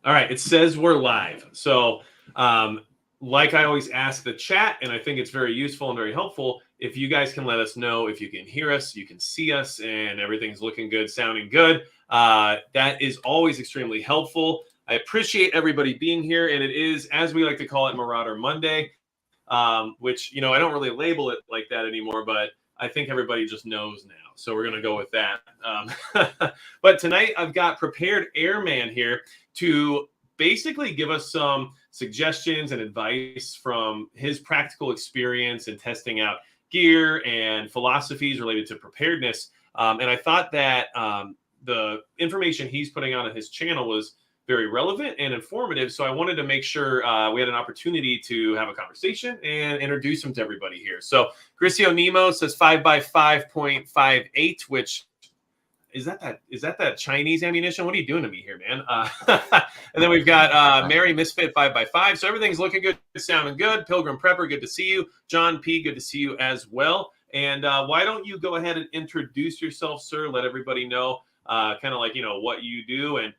All right, it says we're live. So, like I always ask the chat, and I think it's very useful and very helpful, if you guys can let us know if you can hear us, you can see us, and everything's looking good, sounding good. That is always extremely helpful. I appreciate everybody being here, and it is, as we like to call it, Marauder Monday, which, I don't really label it like that anymore, but I think everybody just knows now. So we're going to go with that. But tonight I've got Prepared Airman here to basically give us some suggestions and advice from his practical experience in testing out gear and philosophies related to preparedness. And I thought that the information he's putting out on his channel was very relevant and informative. So I wanted to make sure we had an opportunity to have a conversation and introduce him to everybody here. So Grisio Nemo says 5x5.58, which is that Chinese ammunition? What are you doing to me here, man? And then we've got Mary Misfit 5x5. So everything's looking good, sounding good. Pilgrim Prepper, good to see you. John P, good to see you as well. And why don't you go ahead and introduce yourself, sir? Let everybody know kind of like, what you do, and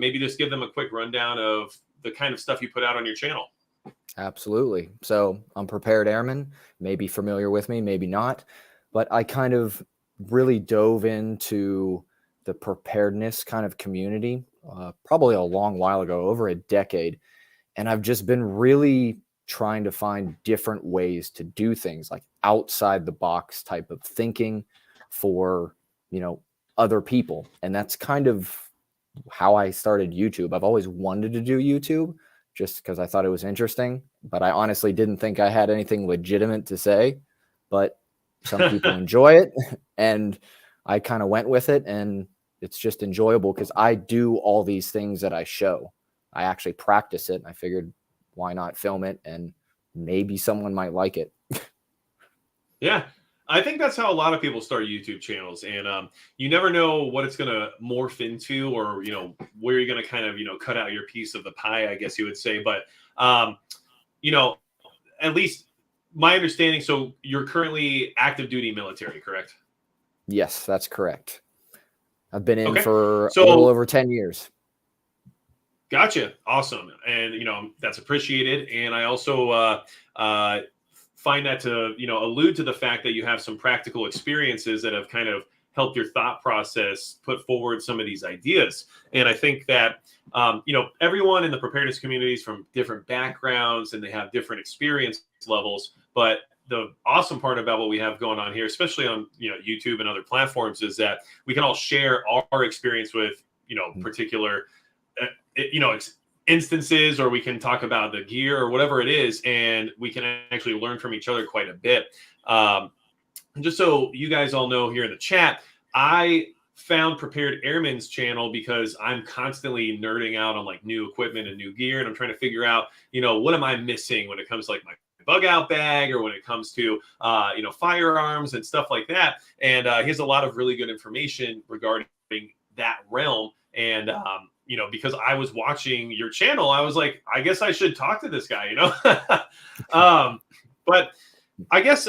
maybe just give them a quick rundown of the kind of stuff you put out on your channel. Absolutely. So I'm Prepared Airman, maybe familiar with me, maybe not, but I kind of really dove into the preparedness kind of community probably a long while ago, over a decade. And I've just been really trying to find different ways to do things, like outside the box type of thinking for, other people. And that's kind of how I started YouTube. I've always wanted to do YouTube just because I thought it was interesting, but I honestly didn't think I had anything legitimate to say. But some people enjoy it, and I kind of went with it, and it's just enjoyable because I do all these things that I show. I actually practice it, and I figured, why not film it, and maybe someone might like it. Yeah, I think that's how a lot of people start YouTube channels, and you never know what it's going to morph into, or where you're going to kind of cut out your piece of the pie, I guess you would say. But at least my understanding. So you're currently active duty military, correct? Yes, that's correct. I've been in Okay. for a little over 10 years. Gotcha. Awesome. And, that's appreciated. And I also find that to, allude to the fact that you have some practical experiences that have kind of helped your thought process put forward some of these ideas. And I think that, everyone in the preparedness communities from different backgrounds, and they have different experience levels. But the awesome part about what we have going on here, especially on, YouTube and other platforms, is that we can all share our experience with, particular instances, or we can talk about the gear or whatever it is, and we can actually learn from each other quite a bit. Just so you guys all know, here in the chat, I found Prepared Airman's channel because I'm constantly nerding out on like new equipment and new gear, and I'm trying to figure out, what am I missing when it comes to like my bug out bag, or when it comes to firearms and stuff like that. And he has a lot of really good information regarding that realm. And because I was watching your channel, I was like, I guess I should talk to this guy, But I guess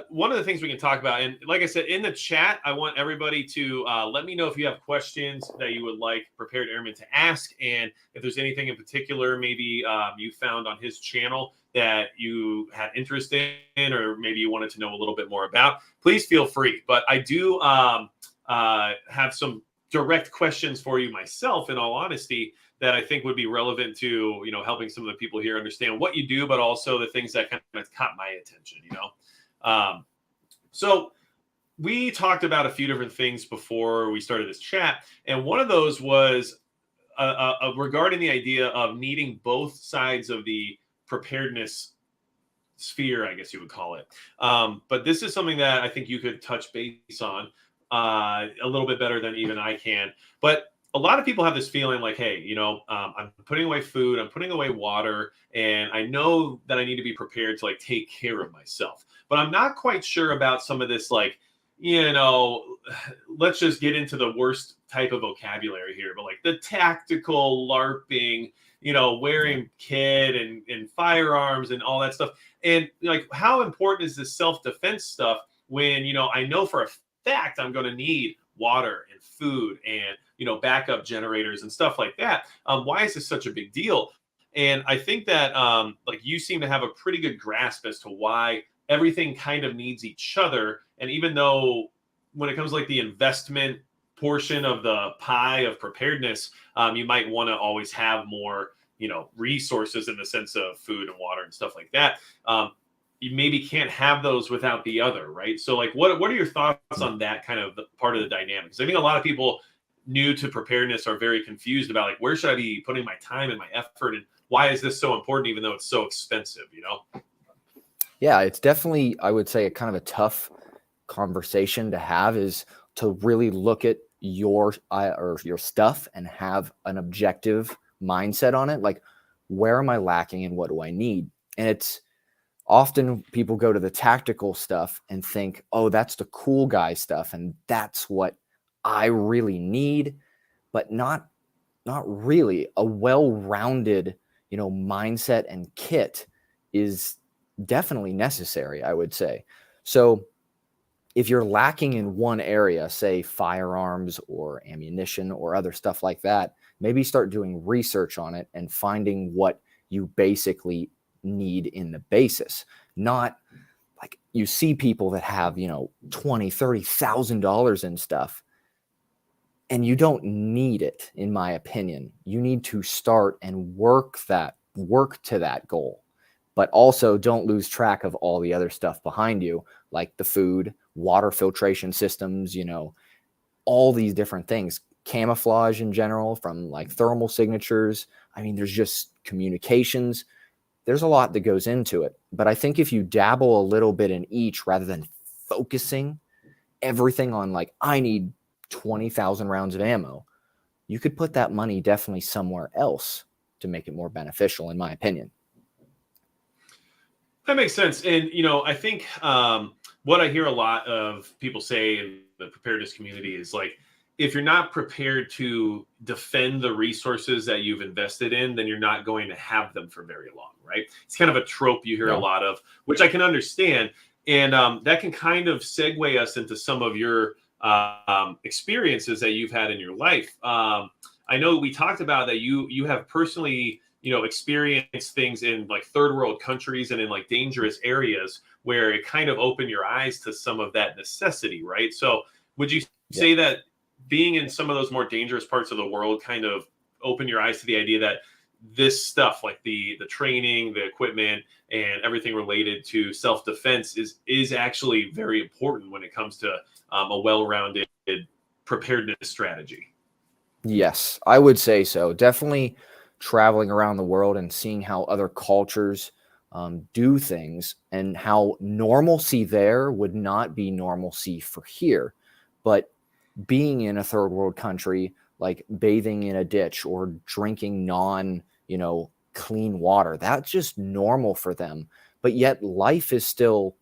one of the things we can talk about, and like I said, in the chat, I want everybody to let me know if you have questions that you would like Prepared Airman to ask. And if there's anything in particular, maybe you found on his channel that you had interest in, or maybe you wanted to know a little bit more about, please feel free. But I do have some direct questions for you myself, in all honesty, that I think would be relevant to, helping some of the people here understand what you do, but also the things that kind of caught my attention, So we talked about a few different things before we started this chat. And one of those was regarding the idea of needing both sides of the preparedness sphere, I guess you would call it. But this is something that I think you could touch base on a little bit better than even I can. But a lot of people have this feeling like, hey, I'm putting away food, I'm putting away water, and I know that I need to be prepared to like take care of myself. But I'm not quite sure about some of this, like, let's just get into the worst type of vocabulary here, but like the tactical LARPing, wearing kit and firearms and all that stuff. And like, how important is this self-defense stuff when, I know for a fact I'm going to need water and food and, backup generators and stuff like that. Why is this such a big deal? And I think that like you seem to have a pretty good grasp as to why everything kind of needs each other. And even though when it comes to like the investment portion of the pie of preparedness, you might want to always have more, resources in the sense of food and water and stuff like that. You maybe can't have those without the other, right? So like, what are your thoughts on that kind of part of the dynamics? I think a lot of people new to preparedness are very confused about like, where should I be putting my time and my effort, and why is this so important, even though it's so expensive, Yeah, it's definitely, I would say, a kind of a tough conversation to have, is to really look at your stuff and have an objective mindset on it. Like, where am I lacking and what do I need? And it's often people go to the tactical stuff and think, oh, that's the cool guy stuff, and that's what I really need, but not really. A well-rounded, mindset and kit is definitely necessary, I would say. So if you're lacking in one area, say firearms or ammunition or other stuff like that, maybe start doing research on it and finding what you basically need in the basis. Not like you see people that have, $20,000-$30,000 in stuff, and you don't need it, in my opinion. You need to start and work to that goal, but also don't lose track of all the other stuff behind you, like the food, water filtration systems, all these different things, camouflage in general, from like thermal signatures. I mean, there's just communications. There's a lot that goes into it. But I think if you dabble a little bit in each, rather than focusing everything on like, I need 20,000 rounds of ammo, you could put that money definitely somewhere else to make it more beneficial, in my opinion. That makes sense. And, I think what I hear a lot of people say in the preparedness community is like, if you're not prepared to defend the resources that you've invested in, then you're not going to have them for very long, right? It's kind of a trope you hear a lot of, which I can understand. And that can kind of segue us into some of your experiences that you've had in your life. I know we talked about that you have personally experienced things in like third world countries and in like dangerous areas where it kind of opened your eyes to some of that necessity, right? So would you say that being in some of those more dangerous parts of the world kind of opened your eyes to the idea that this stuff, like the training, the equipment, and everything related to self-defense is actually very important when it comes to a well-rounded preparedness strategy? Yes, I would say so. Definitely traveling around the world and seeing how other cultures do things, and how normalcy there would not be normalcy for here. But being in a third world country, like bathing in a ditch or drinking clean water, that's just normal for them. But yet life is still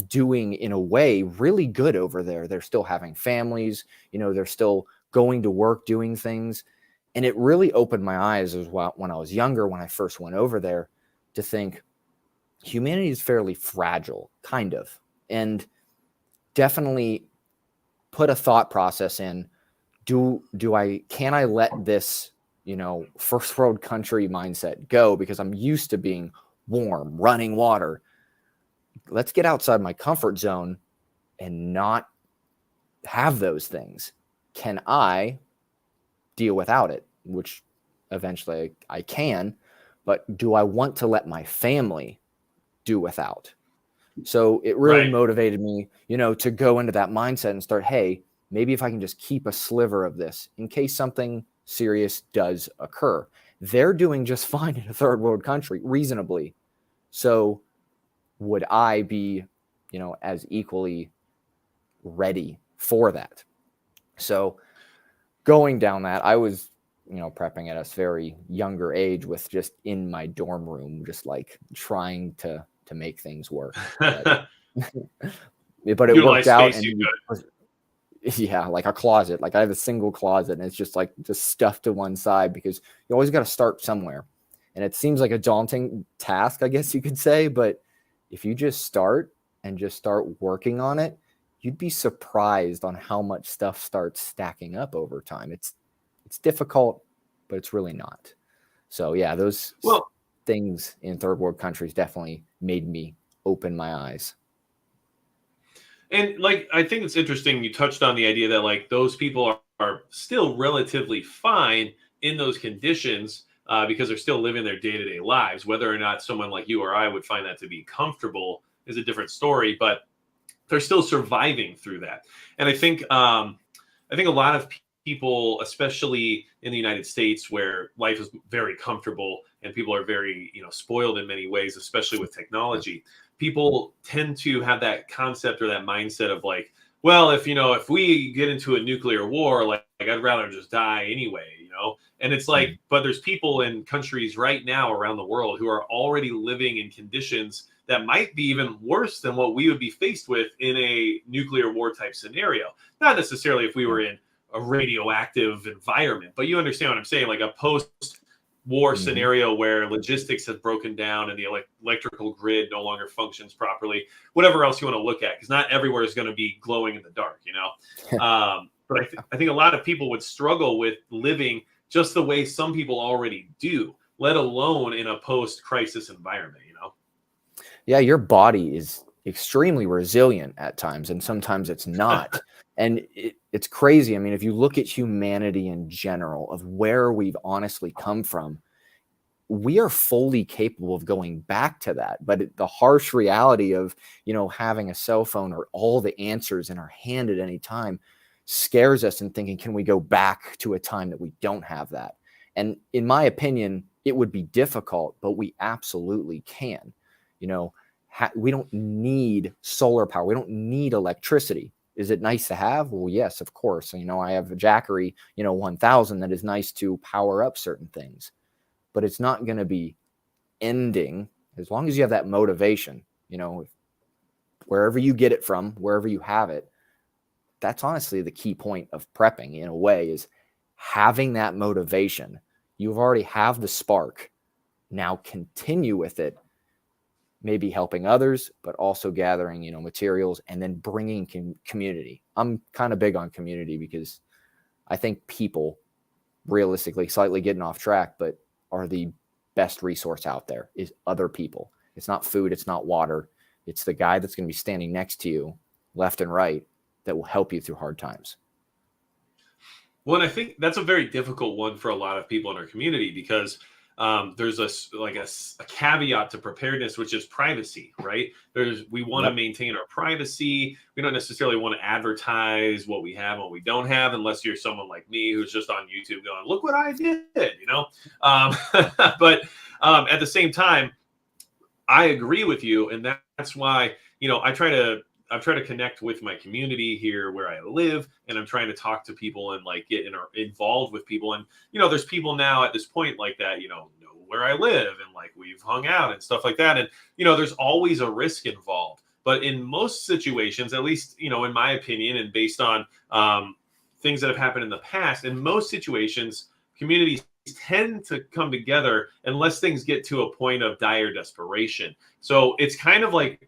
doing, in a way, really good over there. They're still having families, they're still going to work, doing things. And it really opened my eyes as well when I was younger, when I first went over there, to think humanity is fairly fragile, kind of. And definitely put a thought process in, can I let this, first world country mindset go, because I'm used to being warm, running water. Let's get outside my comfort zone and not have those things. Can I deal without it? Which eventually I can, but do I want to let my family do without? So it really motivated me, to go into that mindset and start, hey, maybe if I can just keep a sliver of this in case something serious does occur. They're doing just fine in a third world country, reasonably. So would I be, as equally ready for that? So going down that, I was, prepping at a very younger age, with just in my dorm room, just like trying to make things work. But it worked out. And yeah, like a closet. Like I have a single closet, and it's just like just stuffed to one side, because you always got to start somewhere. And it seems like a daunting task, I guess you could say, but if you just start working on it, you'd be surprised on how much stuff starts stacking up over time. It's difficult, but it's really not. So yeah, those Well, things in third world countries definitely made me open my eyes. and like, I think it's interesting you touched on the idea that like those people are still relatively fine in those conditions because they're still living their day-to-day lives. Whether or not someone like you or I would find that to be comfortable is a different story, but they're still surviving through that. And I think a lot of people, especially in the United States, where life is very comfortable and people are very, spoiled in many ways, especially with technology. People tend to have that concept or that mindset of like, well, if we get into a nuclear war, like I'd rather just die anyway. And it's like, but there's people in countries right now around the world who are already living in conditions that might be even worse than what we would be faced with in a nuclear war type scenario. Not necessarily if we were in a radioactive environment, but you understand what I'm saying, like a post-war scenario where logistics have broken down and the electrical grid no longer functions properly, whatever else you want to look at, because not everywhere is going to be glowing in the dark. But I think a lot of people would struggle with living just the way some people already do, let alone in a post-crisis environment. Yeah, your body is extremely resilient at times, and sometimes it's not. And it's crazy. I mean, if you look at humanity in general, of where we've honestly come from, we are fully capable of going back to that. But the harsh reality of, having a cell phone or all the answers in our hand at any time scares us, and thinking, can we go back to a time that we don't have that? And in my opinion, it would be difficult, but we absolutely can. We don't need solar power. We don't need electricity. Is it nice to have? Well, yes, of course. I have a Jackery, 1000 that is nice to power up certain things, but it's not going to be ending as long as you have that motivation, wherever you get it from, wherever you have it. That's honestly the key point of prepping in a way, is having that motivation. You've already have the spark. Now continue with it. Maybe helping others, but also gathering, materials, and then bringing community. I'm kind of big on community because I think people, realistically, slightly getting off track, but are the best resource out there, is other people. It's not food. It's not water. It's the guy that's going to be standing next to you, left and right, that will help you through hard times. Well, and I think that's a very difficult one for a lot of people in our community because there's a caveat to preparedness, which is privacy, right? We want to maintain our privacy. We don't necessarily want to advertise what we have and what we don't have, unless you're someone like me who's just on YouTube going, look what I did, But at the same time, I agree with you. And that's why, I try to connect with my community here where I live, and I'm trying to talk to people and like get involved with people. And, there's people now at this point like that, know where I live, and like we've hung out and stuff like that. And, there's always a risk involved. But in most situations, at least, in my opinion, and based on things that have happened in the past, in most situations, communities tend to come together unless things get to a point of dire desperation. So it's kind of like,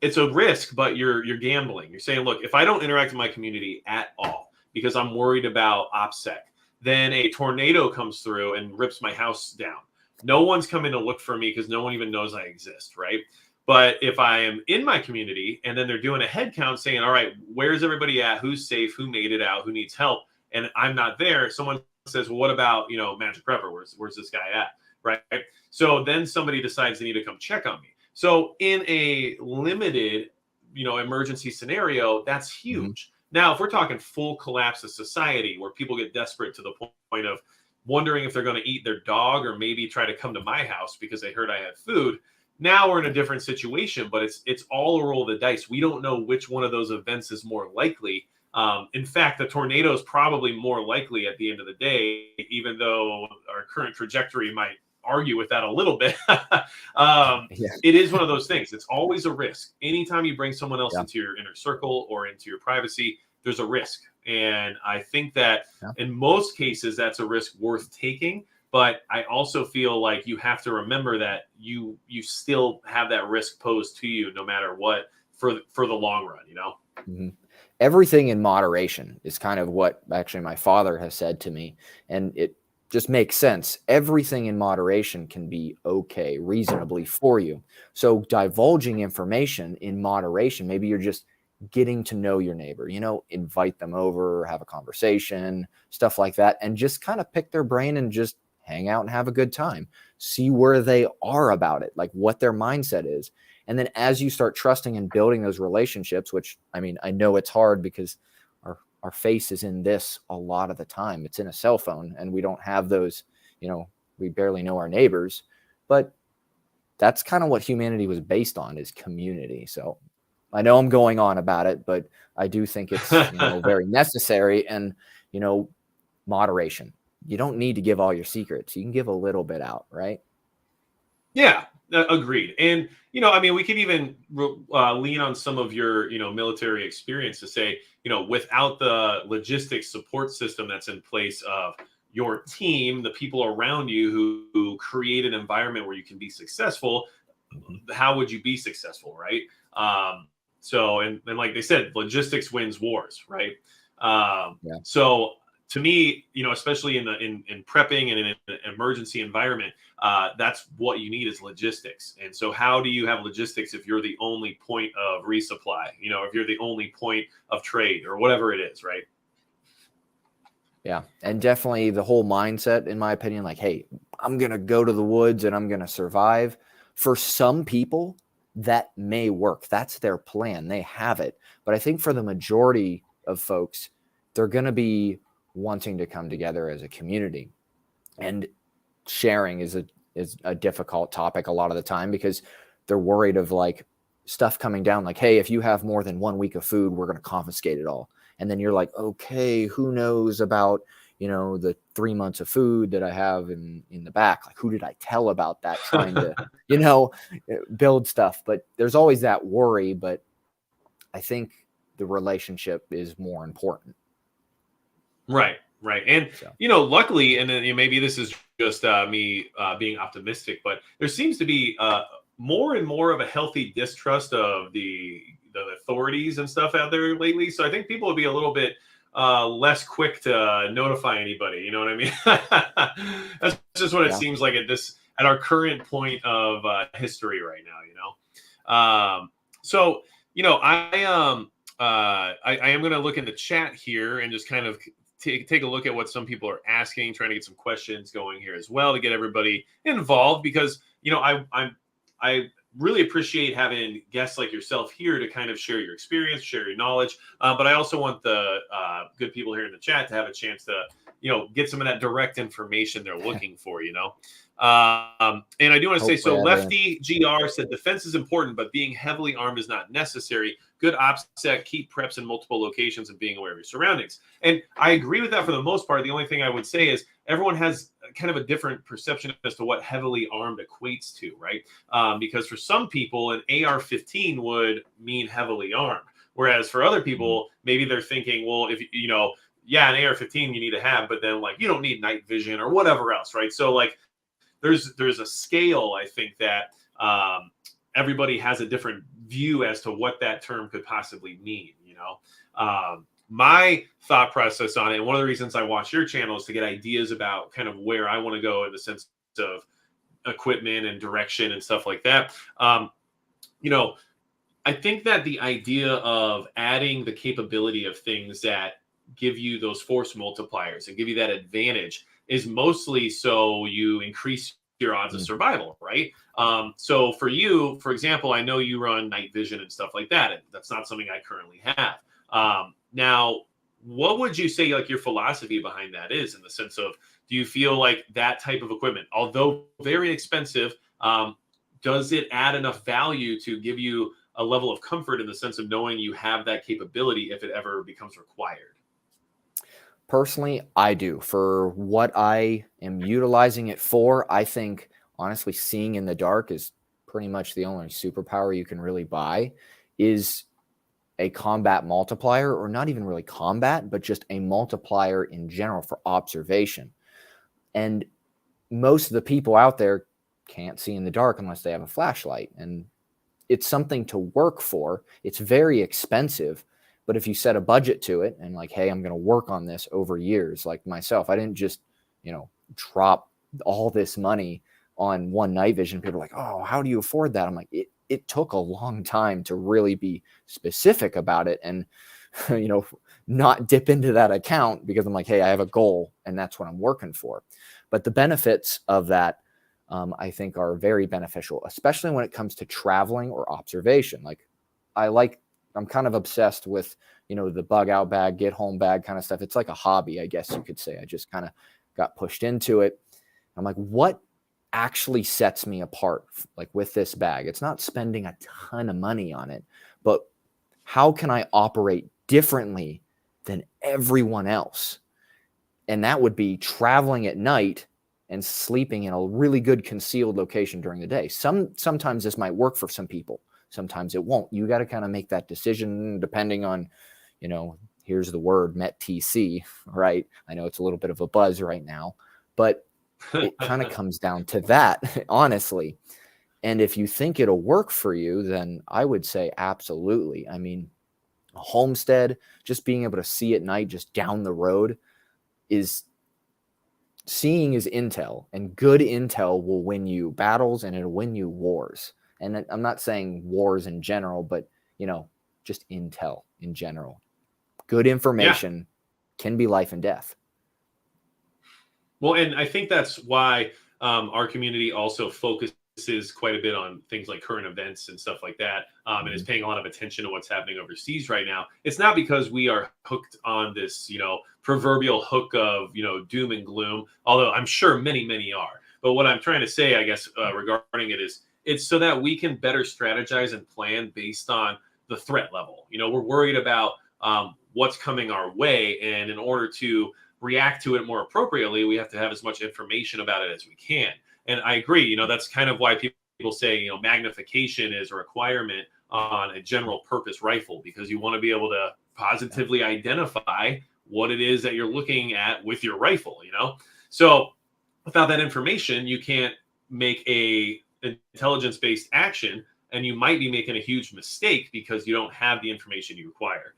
it's a risk, but you're gambling. You're saying, look, if I don't interact with my community at all because I'm worried about OPSEC, then a tornado comes through and rips my house down. No one's coming to look for me because no one even knows I exist, right? But if I am in my community and then they're doing a head count saying, all right, where's everybody at? Who's safe? Who made it out? Who needs help? And I'm not there. Someone says, well, what about, Magic Prepper? Where's this guy at? Right? So then somebody decides they need to come check on me. So in a limited, emergency scenario, that's huge. Now, if we're talking full collapse of society where people get desperate to the point of wondering if they're going to eat their dog or maybe try to come to my house because they heard I had food, now we're in a different situation, but it's all a roll of the dice. We don't know which one of those events is more likely. In fact, the tornado is probably more likely at the end of the day, even though our current trajectory might argue with that a little bit. It is one of those things. It's always a risk. Anytime you bring someone else into your inner circle or into your privacy, there's a risk. And I think that in most cases, that's a risk worth taking. But I also feel like you have to remember that you still have that risk posed to you no matter what for the long run, everything in moderation is kind of what actually my father has said to me. And it just makes sense. Everything in moderation can be okay, reasonably for you. So divulging information in moderation, maybe you're just getting to know your neighbor, invite them over, have a conversation, stuff like that, and just kind of pick their brain and just hang out and have a good time. See where they are about it, like what their mindset is. And then as you start trusting and building those relationships, which I mean, I know it's hard because our face is in this a lot of the time. It's in a cell phone and we don't have those, we barely know our neighbors, but that's kind of what humanity was based on, is community. So I know I'm going on about it, but I do think it's, very necessary. And, moderation. You don't need to give all your secrets. You can give a little bit out, right? Yeah, agreed. And, I mean, we could even lean on some of your, military experience to say, without the logistics support system that's in place of your team, the people around you who create an environment where you can be successful, how would you be successful, right? So, and like they said, logistics wins wars, right? Yeah. So to me, especially in prepping and in an emergency environment, that's what you need is logistics. And so how do you have logistics if you're the only point of resupply, if you're the only point of trade or whatever it is, right? Yeah. And definitely the whole mindset, in my opinion, like, hey, I'm going to go to the woods and I'm going to survive. For some people, that may work. That's their plan. They have it. But I think for the majority of folks, they're going to be wanting to come together as a community. And sharing is a difficult topic a lot of the time because they're worried of like stuff coming down, like, hey, if you have more than 1 week of food, we're going to confiscate it all. And then you're like, okay, who knows about, the 3 months of food that I have in the back? Like, who did I tell about that? Trying to, build stuff. But there's always that worry. But I think the relationship is more important. Right. And, So. Luckily, and then maybe this is just me being optimistic, but there seems to be more and more of a healthy distrust of the authorities and stuff out there lately. So I think people will be a little bit less quick to notify anybody. You know what I mean? That's just what it seems like at our current point of history right now. So I am going to look in the chat here and just kind of take a look at what some people are asking, trying to get some questions going here as well to get everybody involved, because I really appreciate having guests like yourself here to kind of share your experience, share your knowledge. But I also want the good people here in the chat to have a chance to, get some of that direct information they're looking for, And I do want to say, so Lefty GR said defense is important, but being heavily armed is not necessary. Good OPSEC, keep preps in multiple locations and being aware of your surroundings. And I agree with that for the most part. The only thing I would say is everyone has kind of a different perception as to what heavily armed equates to, right? Because for some people, an AR-15 would mean heavily armed. Whereas for other people, maybe they're thinking, well, if, an AR-15 you need to have, but then like, you don't need night vision or whatever else, right? So like, there's a scale, I think, that everybody has a different view as to what that term could possibly mean. My thought process on it, and one of the reasons I watch your channel is to get ideas about kind of where I want to go in the sense of equipment and direction and stuff like that. I think that the idea of adding the capability of things that give you those force multipliers and give you that advantage is mostly so you increase your odds of survival, right? So for you, for example, I know you run night vision and stuff like that, and that's not something I currently have. Now, what would you say like your philosophy behind that is, in the sense of, do you feel like that type of equipment, although very expensive, does it add enough value to give you a level of comfort in the sense of knowing you have that capability if it ever becomes required? Personally, I do. For what I am utilizing it for, I think, honestly, seeing in the dark is pretty much the only superpower you can really buy, is a combat multiplier, or not even really combat, but just a multiplier in general for observation. And most of the people out there can't see in the dark unless they have a flashlight. And it's something to work for. It's very expensive, But if you set a budget to it and like, hey, I'm going to work on this over years, like myself, I didn't just, drop all this money on one night vision. People are like, oh, how do you afford that? I'm like, it took a long time to really be specific about it and, not dip into that account, because I'm like, hey, I have a goal and that's what I'm working for. But the benefits of that, I think, are very beneficial, especially when it comes to traveling or observation. Like I'm kind of obsessed with, the bug out bag, get home bag kind of stuff. It's like a hobby, I guess you could say. I just kind of got pushed into it. I'm like, what actually sets me apart, like with this bag? It's not spending a ton of money on it, but how can I operate differently than everyone else? And that would be traveling at night and sleeping in a really good concealed location during the day. Sometimes this might work for some people. Sometimes it won't. You got to kind of make that decision depending on, here's the word, MET-TC, right? I know it's a little bit of a buzz right now, but it kind of comes down to that, honestly. And if you think it'll work for you, then I would say absolutely. I mean, a homestead, just being able to see at night just down the road, seeing is intel, and good intel will win you battles and it'll win you wars. And I'm not saying wars in general, but, just intel in general. Good information can be life and death. Well, and I think that's why our community also focuses quite a bit on things like current events and stuff like that, and is paying a lot of attention to what's happening overseas right now. It's not because we are hooked on this, proverbial hook of, doom and gloom, although I'm sure many, many are. But what I'm trying to say, I guess, regarding it is, it's so that we can better strategize and plan based on the threat level. We're worried about what's coming our way, and in order to react to it more appropriately, we have to have as much information about it as we can. And I agree, that's kind of why people say, magnification is a requirement on a general purpose rifle, because you want to be able to positively identify what it is that you're looking at with your rifle, So without that information, you can't make a intelligence-based action, and you might be making a huge mistake because you don't have the information you require.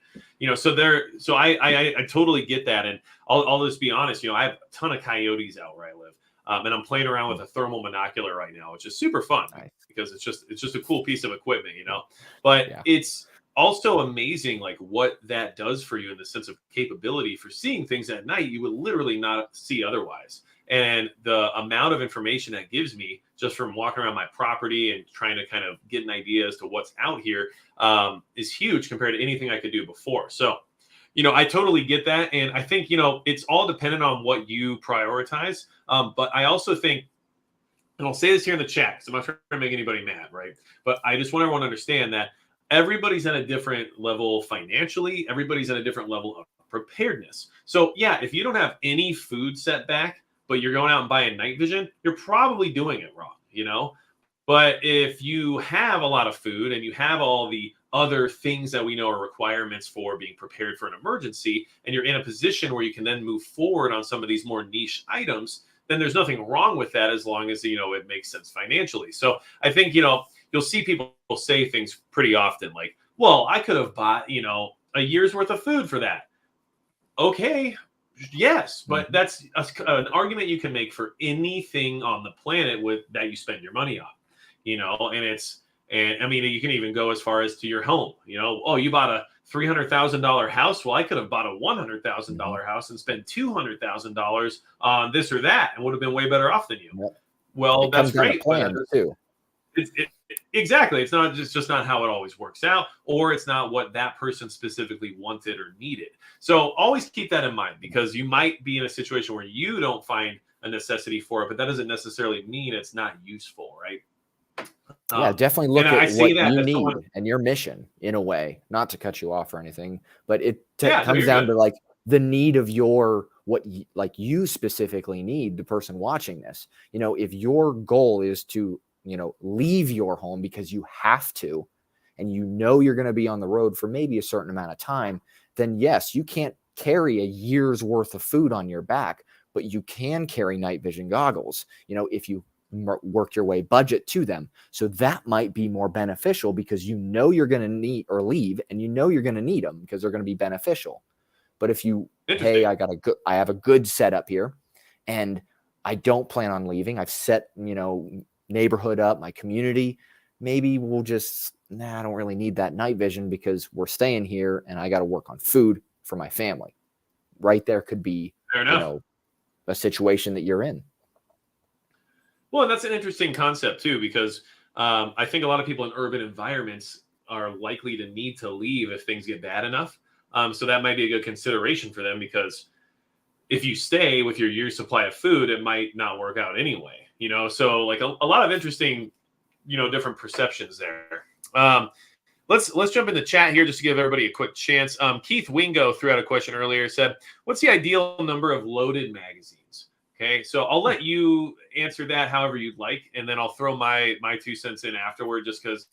So I totally get that. And I'll just be honest, I have a ton of coyotes out where I live. And I'm playing around with a thermal monocular right now, which is super fun because it's just a cool piece of equipment, But it's also amazing, like what that does for you in the sense of capability for seeing things at night you would literally not see otherwise. And the amount of information that gives me just from walking around my property and trying to kind of get an idea as to what's out here is huge compared to anything I could do before. So, I totally get that. And I think, it's all dependent on what you prioritize. But I also think, and I'll say this here in the chat, because I'm not trying to make anybody mad, right? But I just want everyone to understand that everybody's at a different level financially. Everybody's at a different level of preparedness. So yeah, if you don't have any food set back, but you're going out and buying night vision, you're probably doing it wrong, But if you have a lot of food and you have all the other things that we know are requirements for being prepared for an emergency, and you're in a position where you can then move forward on some of these more niche items, then there's nothing wrong with that as long as, it makes sense financially. So I think, you'll see people say things pretty often like, well, I could have bought, a year's worth of food for that. Okay. Yes, but that's an argument you can make for anything on the planet that you spend your money on, and I mean, you can even go as far as to your home, oh, you bought a $300,000 house. Well, I could have bought a $100,000 house and spent $200,000 on this or that and would have been way better off than you. Yep. Well, that's great. Plan too. Exactly. It's not just not how it always works out, or it's not what that person specifically wanted or needed. So always keep that in mind, because you might be in a situation where you don't find a necessity for it, but that doesn't necessarily mean it's not useful, right? Yeah, definitely look at what you need and your mission in a way, not to cut you off or anything, but it comes down to like the need of what you specifically need, the person watching this. If your goal is to leave your home because you have to, and you're going to be on the road for maybe a certain amount of time, then yes, you can't carry a year's worth of food on your back, but you can carry night vision goggles. If you work your way budget to them. So that might be more beneficial because you know you're going to need or leave, and you know you're going to need them because they're going to be beneficial. But if you, hey, I have a good setup here, and I don't plan on leaving. I've set, neighborhood up, my community. Maybe we'll just, I don't really need that night vision because we're staying here and I got to work on food for my family. Right there could be, a situation that you're in. Well, and that's an interesting concept too, because I think a lot of people in urban environments are likely to need to leave if things get bad enough. So that might be a good consideration for them, because if you stay with your year's supply of food, it might not work out anyway, So like a lot of interesting, different perceptions there. Let's jump in the chat here just to give everybody a quick chance. Keith Wingo threw out a question earlier, said, what's the ideal number of loaded magazines? Okay, so I'll let you answer that however you'd like, and then I'll throw my 2 cents in afterward, just because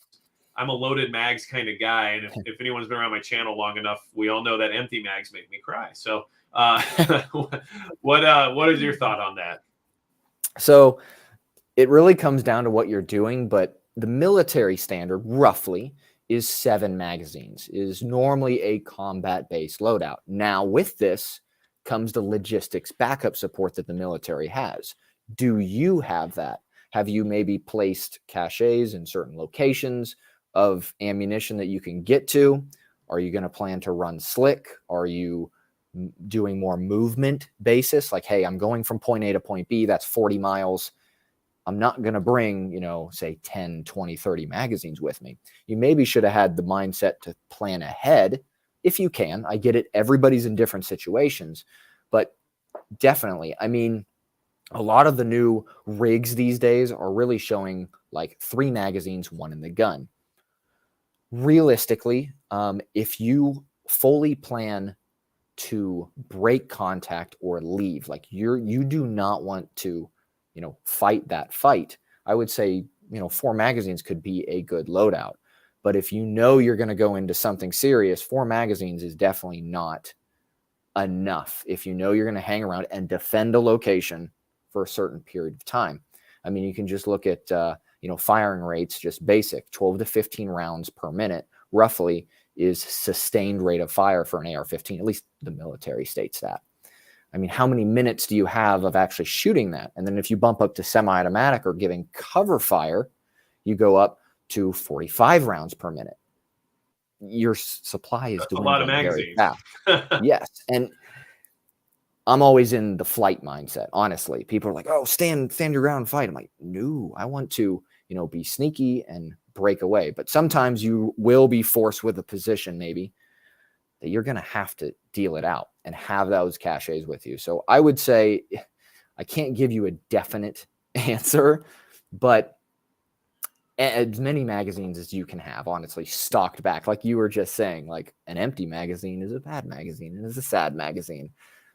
I'm a loaded mags kind of guy. And if anyone's been around my channel long enough, we all know that empty mags make me cry. So what is your thought on that? So it really comes down to what you're doing, but the military standard roughly is 7 magazines, is normally a combat-based loadout. Now with this comes the logistics backup support that the military has. Do you have that? Have you maybe placed caches in certain locations of ammunition that you can get to? Are you going to plan to run slick? Are you doing more movement basis? Like, hey, I'm going from point A to point B. That's 40 miles. I'm not going to bring, say 10, 20, 30 magazines with me. You maybe should have had the mindset to plan ahead if you can. I get it. Everybody's in different situations, but definitely, I mean, a lot of the new rigs these days are really showing like 3 magazines, 1 in the gun. Realistically, if you fully plan to break contact or leave, like you do not want to, fight that fight, I would say, 4 magazines could be a good loadout. But if you know you're going to go into something serious, 4 magazines is definitely not enough. If you know you're going to hang around and defend a location for a certain period of time. I mean, you can just look at, firing rates, just basic 12 to 15 rounds per minute, roughly, is sustained rate of fire for an AR-15. At least the military states that. I mean, how many minutes do you have of actually shooting that? And then if you bump up to semi-automatic or giving cover fire, you go up to 45 rounds per minute. Your supply is dwindling a lot of magazines. Very fast. Yes. And I'm always in the flight mindset, honestly. People are like, oh, stand your ground and fight. I'm like, no, I want to, be sneaky and break away. But sometimes you will be forced with a position maybe that you're going to have to deal it out and have those caches with you. So I would say I can't give you a definite answer, but as many magazines as you can have, honestly, stocked back. Like you were just saying, like an empty magazine is a bad magazine and is a sad magazine.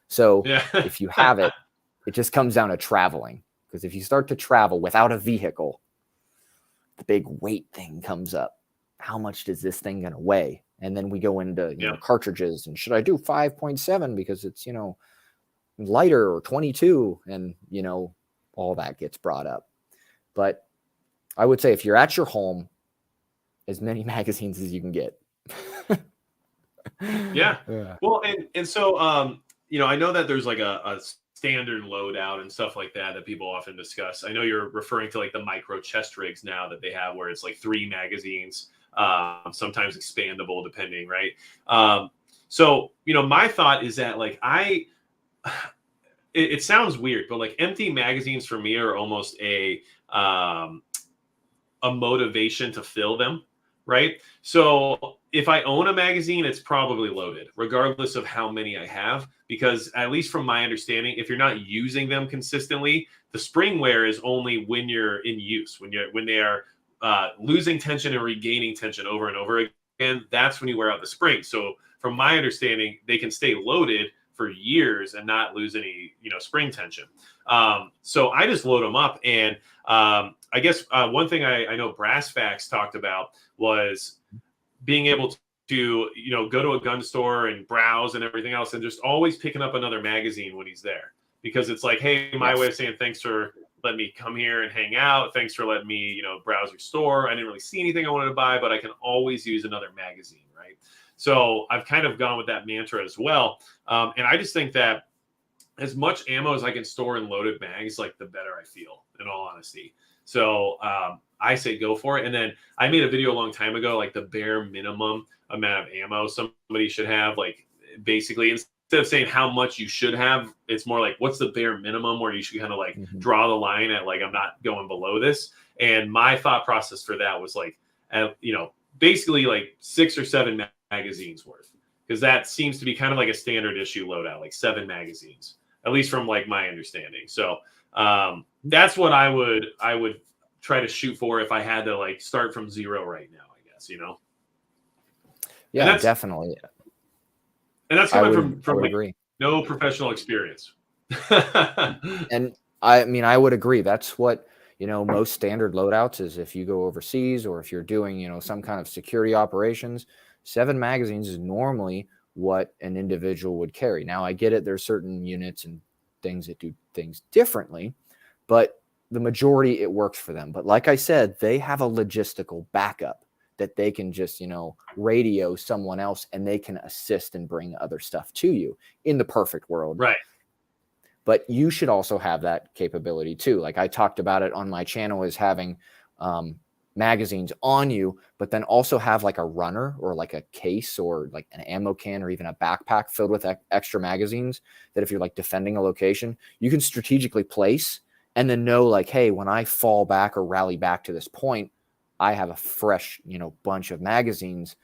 So if you have it, it just comes down to traveling. Because if you start to travel without a vehicle, the big weight thing comes up. How much does this thing going to weigh? And then we go into cartridges, and should I do 5.7 because it's lighter, or 22, and all that gets brought up. But I would say if you're at your home, as many magazines as you can get. Yeah. Well, and so I know that there's like a standard loadout and stuff like that people often discuss. I know you're referring to like the micro chest rigs now that they have, where it's like 3 magazines, sometimes expandable depending, right? So my thought is that like it sounds weird, but like empty magazines for me are almost a motivation to fill them, right? So if I own a magazine, it's probably loaded, regardless of how many I have, because at least from my understanding, if you're not using them consistently, the spring wear is only when you're in use, when they are losing tension and regaining tension over and over again. That's when you wear out the spring. So from my understanding, they can stay loaded for years and not lose any spring tension. So I just load them up, and I guess one thing I know Brass Facts talked about was being able to go to a gun store and browse and everything else, and just always picking up another magazine when he's there, because it's like, hey, my way of saying thanks for letting me come here and hang out. Thanks for letting me, you know, browse your store. I didn't really see anything I wanted to buy, but I can always use another magazine, right? So I've kind of gone with that mantra as well. And I just think that as much ammo as I can store in loaded mags, like the better I feel, in all honesty. So I say go for it. And then I made a video a long time ago, like the bare minimum amount of ammo somebody should have. Like basically, instead of saying how much you should have, it's more like what's the bare minimum where you should kind of like draw the line at, like, I'm not going below this. And my thought process for that was like, you know, basically like 6 or 7 magazines worth, because that seems to be kind of like a standard issue loadout, like 7 magazines, at least from like my understanding. So that's what I would try to shoot for if I had to like start from 0 right now, I guess, you know? Yeah, definitely. And that's coming from like agree. No professional experience. And I mean, I would agree. That's what, you know, most standard loadouts is. If you go overseas or if you're doing, you know, some kind of security operations, 7 magazines is normally what an individual would carry. Now, I get it. There's certain units and things that do things differently, but the majority, it works for them. But like I said, they have a logistical backup that they can just, you know, radio someone else and they can assist and bring other stuff to you in the perfect world. Right. But you should also have that capability too. Like I talked about it on my channel, is having magazines on you, but then also have like a runner or like a case or like an ammo can or even a backpack filled with extra magazines that if you're like defending a location, you can strategically place and then know like, hey, when I fall back or rally back to this point, I have a fresh, you know, bunch of magazines,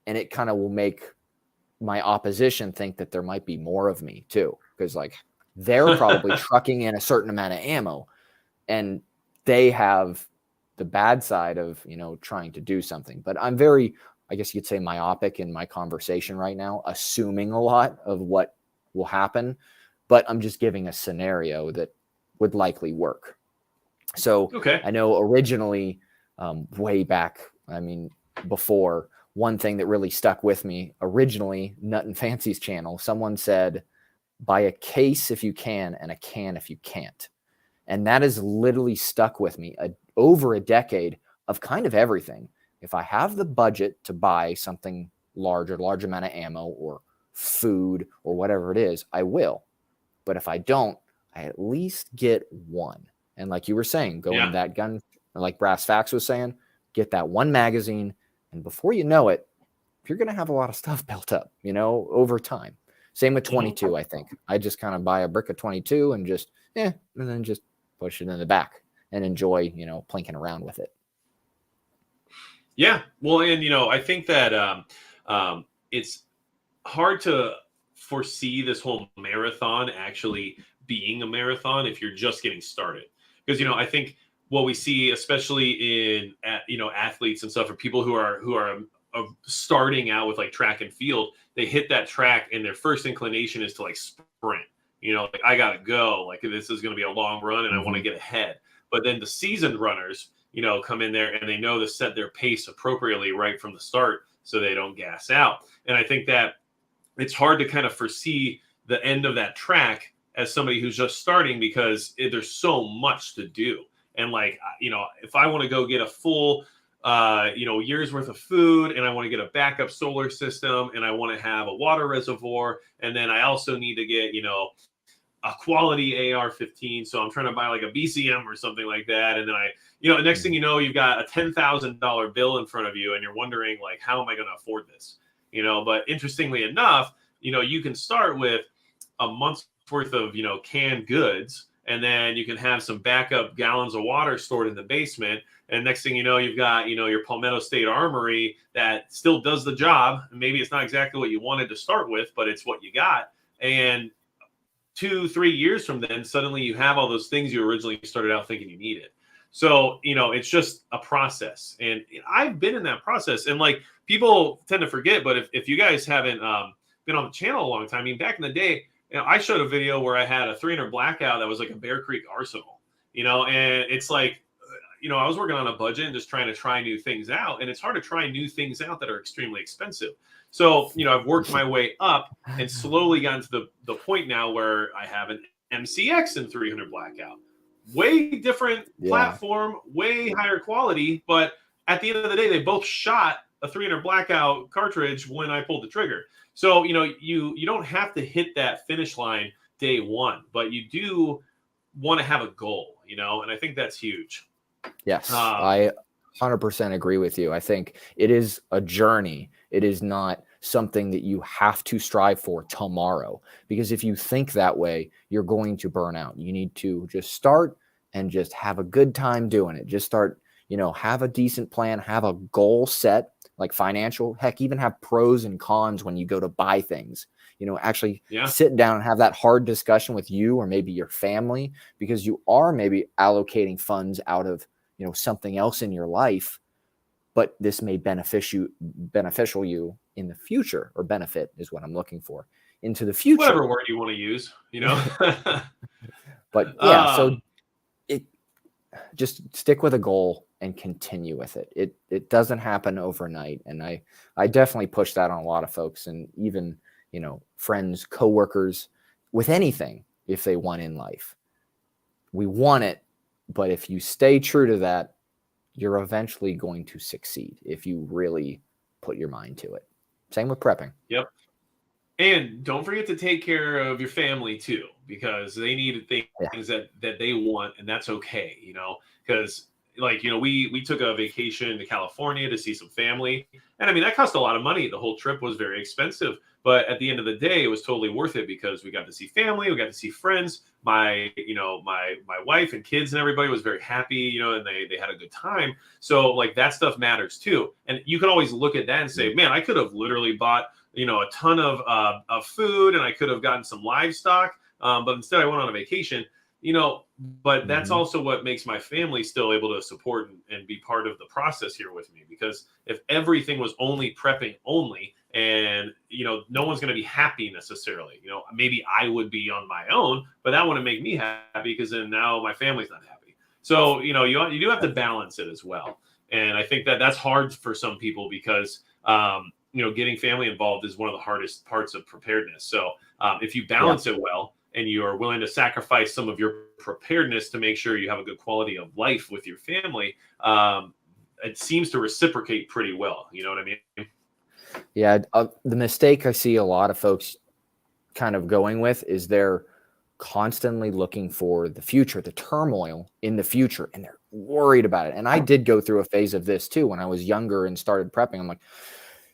and it kind of will make my opposition think that there might be more of me too. Because like they're probably trucking in a certain amount of ammo and they have the bad side of, you know, trying to do something. But I'm very, I guess you could say, myopic in my conversation right now, assuming a lot of what will happen, but I'm just giving a scenario that would likely work. So okay. I know originally, way back, I mean, before, one thing that really stuck with me originally, Nut and Fancy's channel, someone said, buy a case if you can and a can if you can't. And that has literally stuck with me over a decade of kind of everything. If I have the budget to buy something large amount of ammo or food or whatever it is, I will. But if I don't, I at least get one. And like you were saying, go in that gun, like Brass Facts was saying, get that one magazine. And before you know it, you're going to have a lot of stuff built up, you know, over time. Same with 22, I think. I just kind of buy a brick of 22 and just, and then just push it in the back and enjoy, you know, plinking around with it. Yeah. Well, and, you know, I think that it's hard to foresee this whole marathon actually being a marathon if you're just getting started. Because, you know, I think what we see, especially in, you know, athletes and stuff, or people who are starting out with like track and field, they hit that track and their first inclination is to like sprint. You know, like I gotta go. Like this is going to be a long run, and I want to get ahead. But then the seasoned runners, you know, come in there and they know to set their pace appropriately right from the start, so they don't gas out. And I think that it's hard to kind of foresee the end of that track as somebody who's just starting, because there's so much to do. And like, you know, if I want to go get a full, you know, year's worth of food, and I want to get a backup solar system, and I want to have a water reservoir, and then I also need to get, you know, a quality AR-15. So I'm trying to buy like a BCM or something like that. And then you know, next thing you know, you've got a $10,000 bill in front of you, and you're wondering like, how am I going to afford this? You know, but interestingly enough, you know, you can start with a month's worth of, you know, canned goods, and then you can have some backup gallons of water stored in the basement. And next thing you know, you've got, you know, your Palmetto State Armory that still does the job. Maybe it's not exactly what you wanted to start with, but it's what you got. And 2-3 years from then, suddenly you have all those things you originally started out thinking you needed. So, you know, it's just a process. And I've been in that process. And like, people tend to forget, but if you guys haven't been on the channel a long time, I mean, back in the day, you know, I showed a video where I had a 300 blackout that was like a Bear Creek arsenal, you know, and it's like, you know, I was working on a budget and just trying to try new things out. And it's hard to try new things out that are extremely expensive. So, you know, I've worked my way up and slowly gotten to the point now where I have an MCX in 300 blackout. way different Yeah. platform, way higher quality, but at the end of the day, they both shot a 300 blackout cartridge when I pulled the trigger. So, you know, you don't have to hit that finish line day one, but you do want to have a goal, you know, and I think that's huge. Yes, I 100% agree with you. I think it is a journey. It is not something that you have to strive for tomorrow, because if you think that way, you're going to burn out. You need to just start and just have a good time doing it. Just start, you know, have a decent plan, have a goal set, like financial, heck, even have pros and cons when you go to buy things. You know, actually sit down and have that hard discussion with you or maybe your family, because you are maybe allocating funds out of, you know, something else in your life, but this may beneficial you in the future, or benefit is what I'm looking for, into the future. Whatever word you want to use, you know. But yeah, so it just stick with a goal and continue with it. It doesn't happen overnight, and I definitely push that on a lot of folks, and even, you know, friends, coworkers, with anything. If they want in life, we want it, but if you stay true to that, you're eventually going to succeed if you really put your mind to it. Same with prepping. Yep. And don't forget to take care of your family too, because they need things that they want, and that's okay, you know, because like, you know, we took a vacation to California to see some family, and I mean, that cost a lot of money. The whole trip was very expensive, but at the end of the day, it was totally worth it, because we got to see family, we got to see friends. My wife and kids and everybody was very happy, you know, and they had a good time. So like, that stuff matters too. And you can always look at that and say, man, I could have literally bought, you know, a ton of food, and I could have gotten some livestock, but instead I went on a vacation, you know. But that's also what makes my family still able to support and be part of the process here with me, because if everything was only prepping only, and, you know, no one's going to be happy necessarily, you know, maybe I would be on my own, but that wouldn't make me happy, because then now my family's not happy. So, you know, you do have to balance it as well. And I think that that's hard for some people, because you know, getting family involved is one of the hardest parts of preparedness. So if you balance it well, and you are willing to sacrifice some of your preparedness to make sure you have a good quality of life with your family, it seems to reciprocate pretty well. You know what I mean? Yeah. The mistake I see a lot of folks kind of going with is they're constantly looking for the future, the turmoil in the future, and they're worried about it. And I did go through a phase of this too when I was younger and started prepping. I'm like,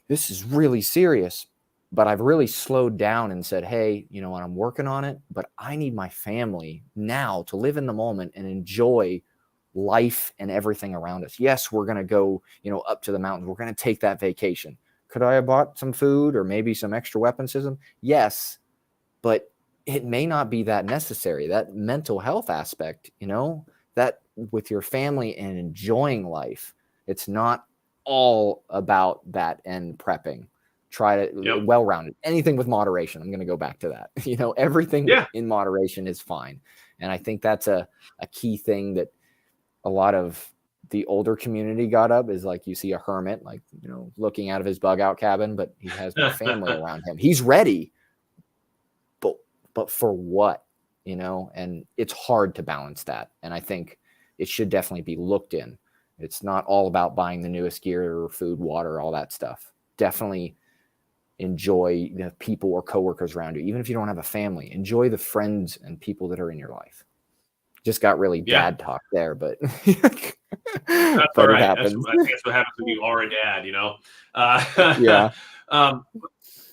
this is really serious. But I've really slowed down and said, hey, you know what, I'm working on it, but I need my family now to live in the moment and enjoy life and everything around us. Yes, we're going to go, you know, up to the mountains. We're going to take that vacation. Could I have bought some food or maybe some extra weapon system? Yes, but it may not be that necessary. That mental health aspect, you know, that with your family and enjoying life, it's not all about that and prepping. Try to well-rounded, anything with moderation. I'm going to go back to that. You know, everything in moderation is fine. And I think that's a key thing that a lot of the older community got up, is like, you see a hermit, like, you know, looking out of his bug out cabin, but he has no family around him. He's ready, but for what, you know? And it's hard to balance that. And I think it should definitely be looked in. It's not all about buying the newest gear or food, water, all that stuff. Definitely enjoy the people or coworkers around you. Even if you don't have a family, enjoy the friends and people that are in your life. Just got really dad talk there, but that's but all right. It happens. I think that's what happens when you are a dad, you know?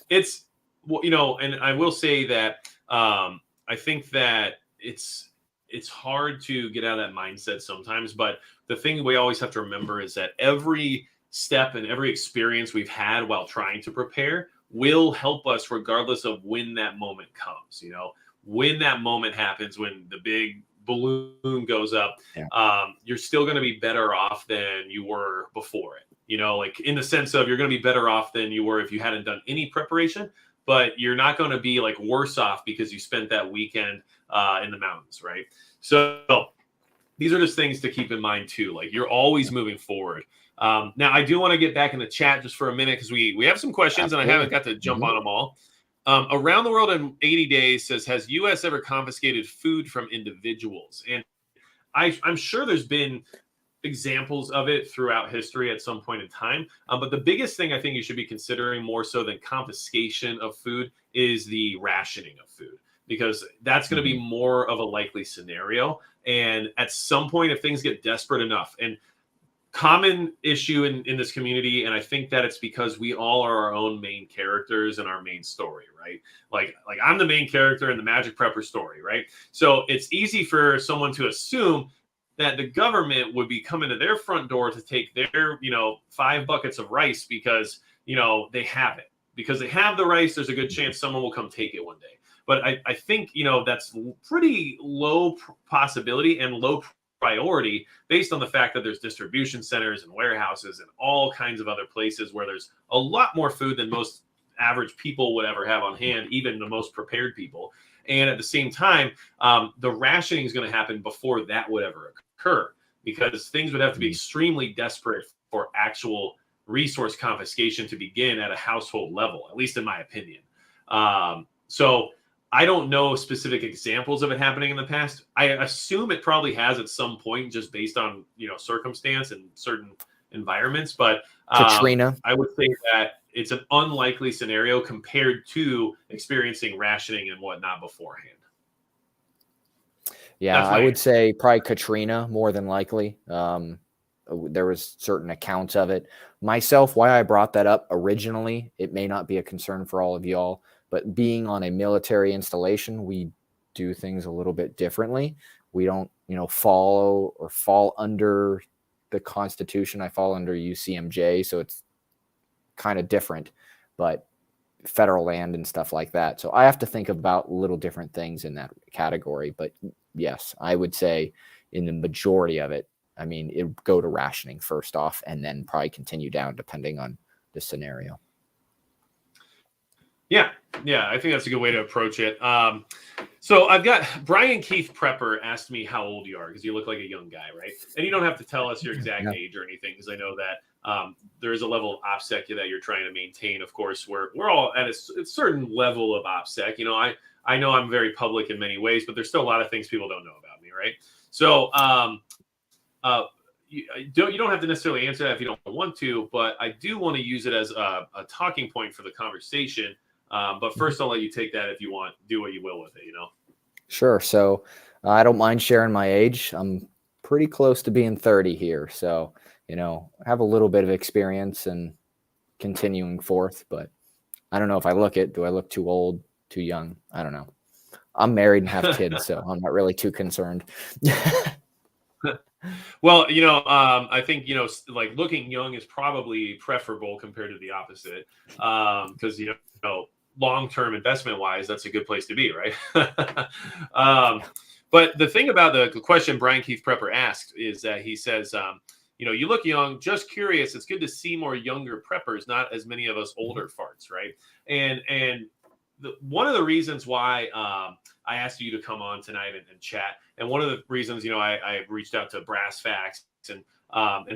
It's, you know, and I will say that I think that it's hard to get out of that mindset sometimes, but the thing we always have to remember is that every step and every experience we've had while trying to prepare will help us regardless of when that moment comes. You know, when that moment happens, when the big balloon goes up, you're still going to be better off than you were before it. You know, like in the sense of, you're going to be better off than you were if you hadn't done any preparation, but you're not going to be like worse off because you spent that weekend in the mountains, right? So these are just things to keep in mind too. Like, you're always moving forward. Now, I do want to get back in the chat just for a minute, because we have some questions and I haven't got to jump on them all. Around the World in 80 Days says, has U.S. ever confiscated food from individuals? And I'm sure there's been examples of it throughout history at some point in time. But the biggest thing I think you should be considering more so than confiscation of food is the rationing of food, because that's going to be more of a likely scenario. And at some point, if things get desperate enough, and common issue in this community, and I think that it's because we all are our own main characters in our main story, right? Like I'm the main character in the Magic Prepper story, right? So it's easy for someone to assume that the government would be coming to their front door to take their, 5 buckets of rice because, they have it. Because they have the rice, there's a good chance someone will come take it one day. But I think, that's pretty low possibility and low priority based on the fact that there's distribution centers and warehouses and all kinds of other places where there's a lot more food than most average people would ever have on hand, even the most prepared people. And at the same time, the rationing is going to happen before that would ever occur, because things would have to be extremely desperate for actual resource confiscation to begin at a household level, at least in my opinion. So I don't know specific examples of it happening in the past. I assume it probably has at some point, just based on circumstance and certain environments. But Katrina. I would say that it's an unlikely scenario compared to experiencing rationing and whatnot beforehand. Yeah, I would say probably Katrina more than likely. There was certain accounts of it. Myself, why I brought that up originally, it may not be a concern for all of y'all, but being on a military installation, we do things a little bit differently. We don't, follow or fall under the Constitution. I fall under UCMJ, so it's kind of different, but federal land and stuff like that. So I have to think about little different things in that category. But yes, I would say in the majority of it, I mean, it would go to rationing first off and then probably continue down depending on the scenario. Yeah, I think that's a good way to approach it. So I've got Brian Keith Prepper asked me how old you are, because you look like a young guy, right? And you don't have to tell us your exact age or anything, because I know that there is a level of OPSEC that you're trying to maintain. Of course, we're all at a certain level of OPSEC. I know I'm very public in many ways, but there's still a lot of things people don't know about me, right? So you don't have to necessarily answer that if you don't want to, but I do want to use it as a talking point for the conversation. But first, I'll let you take that if you want. Do what you will with it, Sure. So I don't mind sharing my age. I'm pretty close to being 30 here. So, I have a little bit of experience and continuing forth, but I don't know if I look it. Do I look too old, too young? I don't know. I'm married and have kids, so I'm not really too concerned. Well, I think, like looking young is probably preferable compared to the opposite. Because, long-term investment wise, that's a good place to be, right? But the thing about the question Brian Keith Prepper asked is that he says, you look young, just curious. It's good to see more younger preppers, not as many of us older farts, right? And one of the reasons why I asked you to come on tonight and chat, and one of the reasons, I reached out to Brass Facts and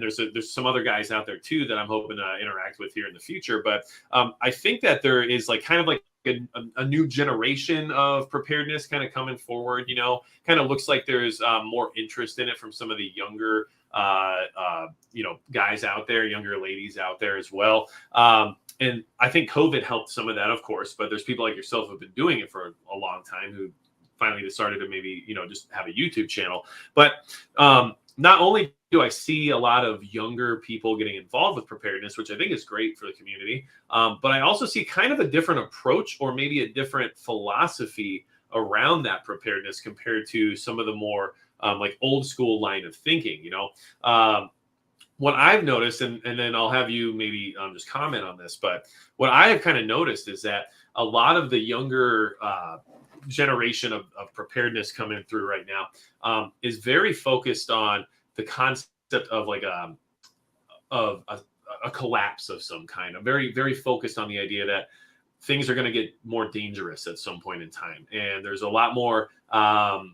there's some other guys out there too that I'm hoping to interact with here in the future. But I think that there is kind of a new generation of preparedness kind of coming forward. Kind of looks like there's more interest in it from some of the younger guys out there, younger ladies out there as well. And I think COVID helped some of that, of course, but there's people like yourself who've been doing it for a long time who finally decided to maybe, just have a YouTube channel. But not only do I see a lot of younger people getting involved with preparedness, which I think is great for the community, but I also see kind of a different approach or maybe a different philosophy around that preparedness compared to some of the more old school line of thinking, what I've noticed, and then I'll have you maybe just comment on this, but what I have kind of noticed is that a lot of the younger generation of preparedness coming through right now is very focused on the concept of a collapse of some kind. I'm very, very focused on the idea that things are going to get more dangerous at some point in time. And there's a lot more, I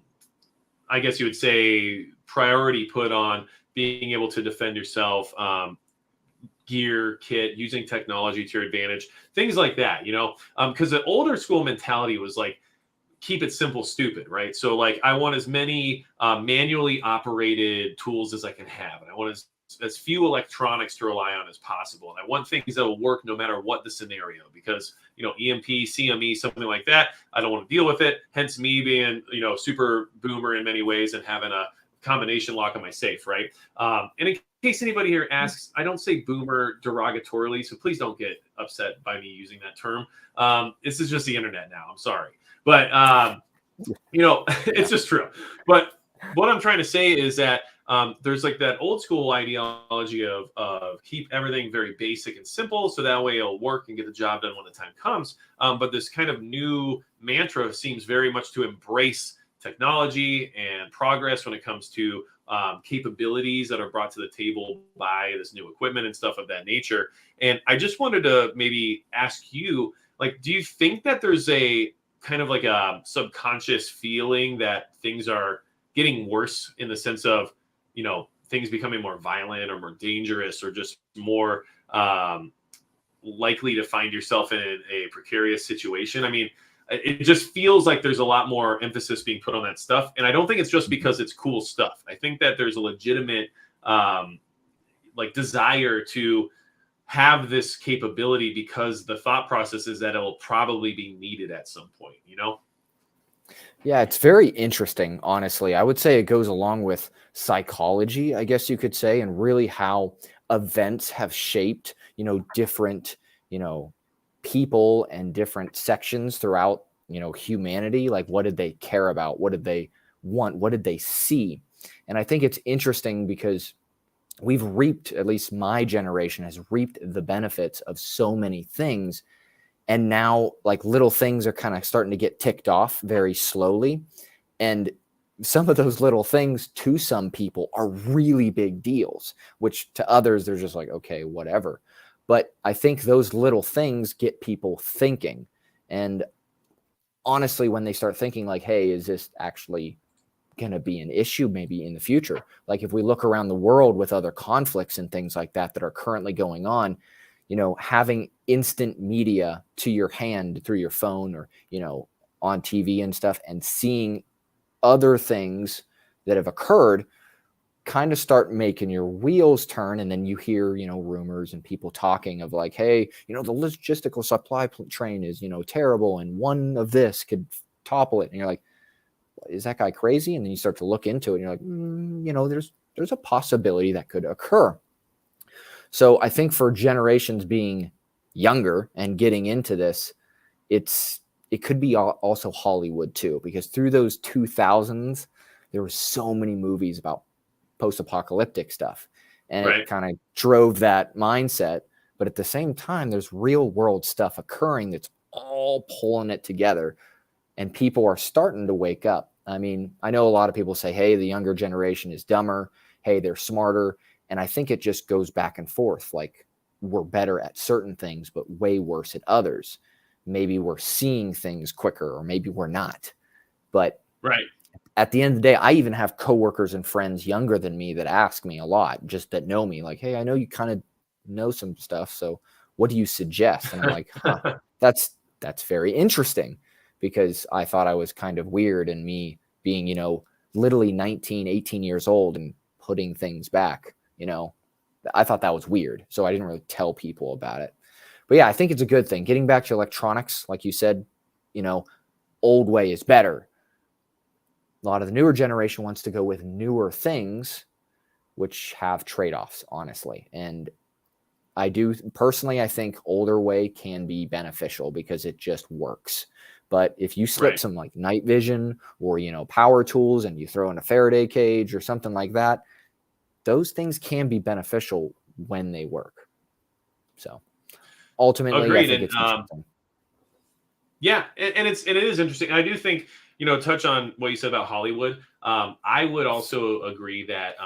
guess you would say, priority put on being able to defend yourself, gear, kit, using technology to your advantage, things like that, because the older school mentality was like, keep it simple, stupid, right? So like I want as many manually operated tools as I can have, and I want as few electronics to rely on as possible. And I want things that will work no matter what the scenario, because, EMP, CME, something like that, I don't want to deal with it. Hence me being, super boomer in many ways and having a combination lock on my safe, right? And in case anybody here asks, I don't say boomer derogatorily, so please don't get upset by me using that term. This is just the internet now. I'm sorry. But, it's just true. But what I'm trying to say is that there's like that old school ideology of keep everything very basic and simple, so that way it'll work and get the job done when the time comes. But this kind of new mantra seems very much to embrace technology and progress when it comes to capabilities that are brought to the table by this new equipment and stuff of that nature. And I just wanted to maybe ask you, like, do you think that there's a kind of like a subconscious feeling that things are getting worse in the sense of, things becoming more violent or more dangerous or just more likely to find yourself in a precarious situation? I mean, it just feels like there's a lot more emphasis being put on that stuff. And I don't think it's just because it's cool stuff. I think that there's a legitimate desire to have this capability because the thought process is that it will probably be needed at some point, Yeah, it's very interesting, honestly. I would say it goes along with psychology, I guess you could say, and really how events have shaped, different, people and different sections throughout, humanity. Like, what did they care about? What did they want? What did they see? And I think it's interesting because we've reaped, at least my generation has reaped the benefits of so many things. And now like little things are kind of starting to get ticked off very slowly. And some of those little things to some people are really big deals, which to others, they're just like, okay, whatever. But I think those little things get people thinking. And honestly, when they start thinking like, hey, is this actually going to be an issue maybe in the future? Like if we look around the world with other conflicts and things like that are currently going on, having instant media to your hand through your phone or, on TV and stuff, and seeing other things that have occurred kind of start making your wheels turn. And then you hear, rumors and people talking of like, hey, the logistical supply train is, terrible. And one of this could topple it. And you're like, is that guy crazy? And then you start to look into it and you're like, there's a possibility that could occur. So I think for generations being younger and getting into this, it could be also Hollywood too, because through those 2000s, there were so many movies about post-apocalyptic stuff, and It kind of drove that mindset. But at the same time, there's real world stuff occurring that's all pulling it together, and people are starting to wake up. I mean, I know a lot of people say, hey, the younger generation is dumber. Hey, they're smarter. And I think it just goes back and forth. Like we're better at certain things, but way worse at others. Maybe we're seeing things quicker, or maybe we're not. But at the end of the day, I even have coworkers and friends younger than me that ask me a lot, just that know me, like, hey, I know you kind of know some stuff, so what do you suggest? And I'm like, that's very interesting, because I thought I was kind of weird, and me being, literally 19, 18 years old and putting things back, I thought that was weird. So I didn't really tell people about it. But yeah, I think it's a good thing. Getting back to electronics, like you said, old way is better. A lot of the newer generation wants to go with newer things, which have trade-offs, honestly. And I do personally, I think older way can be beneficial because it just works. But if you slip some like night vision or, power tools, and you throw in a Faraday cage or something like that, those things can be beneficial when they work. So ultimately, agreed. I think it's interesting. Yeah, and it is interesting. I do think, touch on what you said about Hollywood. I would also agree that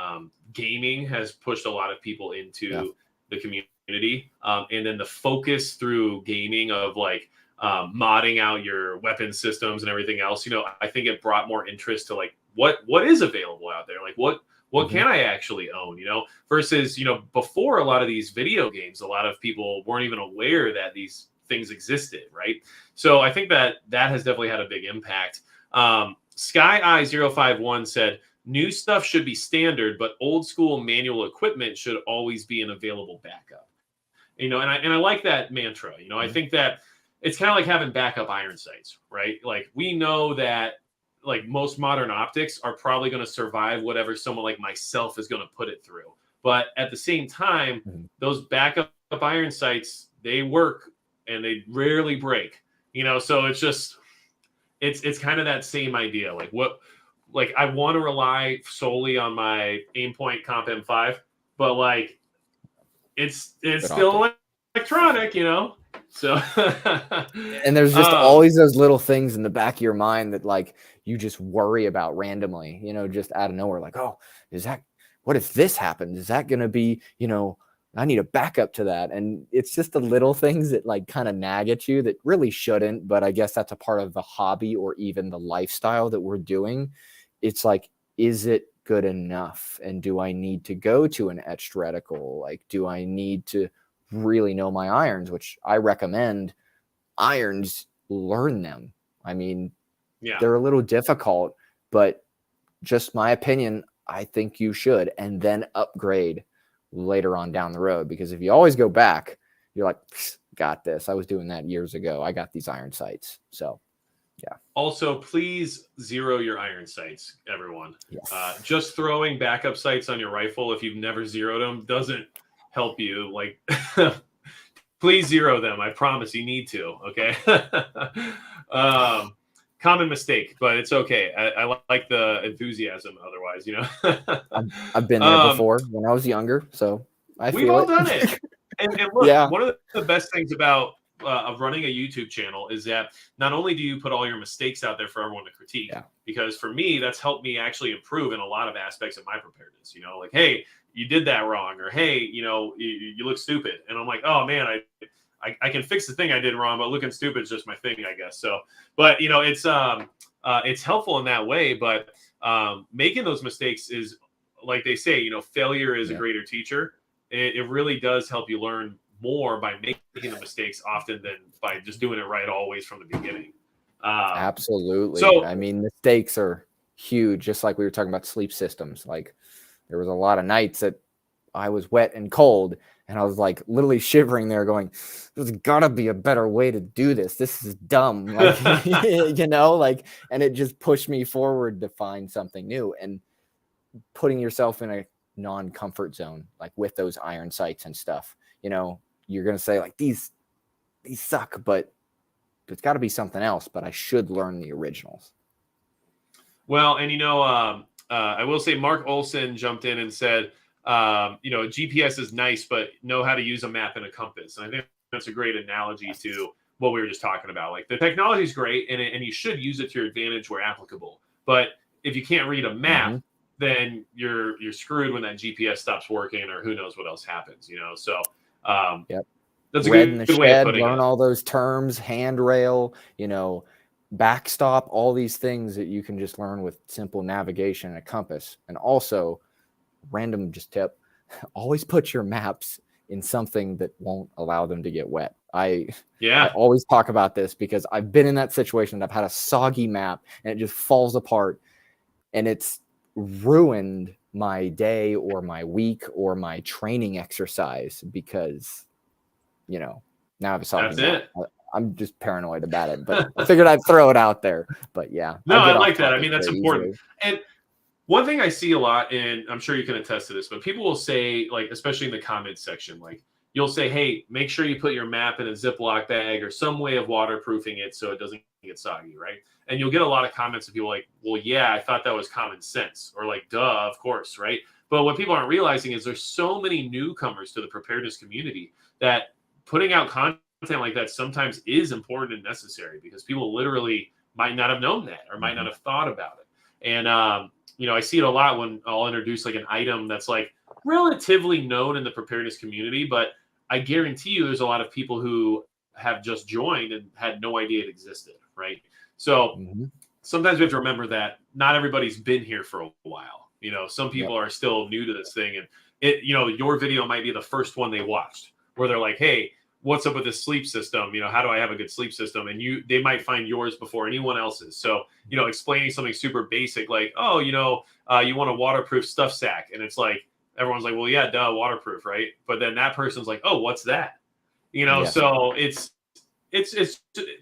gaming has pushed a lot of people into the community, and then the focus through gaming of like modding out your weapon systems and everything else. I think it brought more interest to like what is available out there, like what can I actually own, versus, before a lot of these video games, a lot of people weren't even aware that these things existed, right? So I think that has definitely had a big impact. Sky Eye 051 said, new stuff should be standard, but old school manual equipment should always be an available backup. And I like that mantra. I think that it's kind of like having backup iron sights, right? Like, we know that like most modern optics are probably going to survive whatever someone like myself is going to put it through. But at the same time, those backup iron sights, they work and they rarely break, so it's just, it's kind of that same idea. Like I want to rely solely on my Aimpoint Comp M5, but like it's still electronic, so. And there's just always those little things in the back of your mind that like you just worry about randomly, just out of nowhere. Like, oh, what if this happens? Is that going to be, I need a backup to that. And it's just the little things that like kind of nag at you that really shouldn't. But I guess that's a part of the hobby or even the lifestyle that we're doing. It's like, is it good enough? And do I need to go to an etched reticle? Like, do I need to really know my irons, which I recommend irons, learn them. I mean, they're a little difficult, but just my opinion, I think you should, and then upgrade later on down the road. Because if you always go back, you're like, got this. I was doing that years ago. I got these iron sights. So, yeah. Also, please zero your iron sights, everyone. Yes. Just throwing backup sights on your rifle, if you've never zeroed them, doesn't help you. Like, please zero them. I promise you need to. Okay. Common mistake, but it's okay. I like the enthusiasm. Otherwise, I've been there before when I was younger, so we've all done it. And look, one of the best things about of running a YouTube channel is that not only do you put all your mistakes out there for everyone to critique, because for me, that's helped me actually improve in a lot of aspects of my preparedness. Like, hey, you did that wrong, or hey, you look stupid, and I'm like, oh man, I can fix the thing I did wrong, but looking stupid is just my thing, I guess. So, but it's helpful in that way. But making those mistakes is, like they say, failure is a greater teacher. It really does help you learn more by making the mistakes often than by just doing it right always from the beginning. Absolutely. So, I mean, mistakes are huge. Just like we were talking about sleep systems. Like, there was a lot of nights that I was wet and cold, and I was like literally shivering there going, there's gotta be a better way to do this. This is dumb. Like, and it just pushed me forward to find something new. And putting yourself in a non-comfort zone, like with those iron sights and stuff, you're going to say like, these suck, but there's got to be something else, but I should learn the originals. Well, and I will say Mark Olson jumped in and said, GPS is nice, but know how to use a map and a compass. And I think that's a great analogy to what we were just talking about. Like, the technology is great, and you should use it to your advantage where applicable. But if you can't read a map, then you're screwed when that GPS stops working, or who knows what else happens. So that's a good way of putting it. Learn all those terms, handrail, backstop, all these things that you can just learn with simple navigation and a compass. And also, random just tip, always put your maps in something that won't allow them to get wet. I always talk about this because I've been in that situation. I've had a soggy map and it just falls apart, and it's ruined my day or my week or my training exercise because, now I have a soggy map. I'm just paranoid about it, but I figured I'd throw it out there. But yeah. No, I like that. I mean, that's important. And one thing I see a lot, and I'm sure you can attest to this, but people will say, like, especially in the comments section, like, you'll say, hey, make sure you put your map in a Ziploc bag or some way of waterproofing it so it doesn't get soggy, right? And you'll get a lot of comments of people like, well, yeah, I thought that was common sense, or like, duh, of course, right? But what people aren't realizing is there's so many newcomers to the preparedness community that putting out content like that sometimes is important and necessary, because people literally might not have known that or might not have thought about it. And, I see it a lot when I'll introduce like an item that's like relatively known in the preparedness community, but I guarantee you there's a lot of people who have just joined and had no idea it existed, right? So sometimes we have to remember that not everybody's been here for a while. Some people are still new to this thing, and your video might be the first one they watched, where they're like, hey, what's up with this sleep system? How do I have a good sleep system? And they might find yours before anyone else's. So, explaining something super basic like, oh, you want a waterproof stuff sack. And it's like, everyone's like, well, yeah, duh, waterproof, right? But then that person's like, oh, what's that? Yes. So it's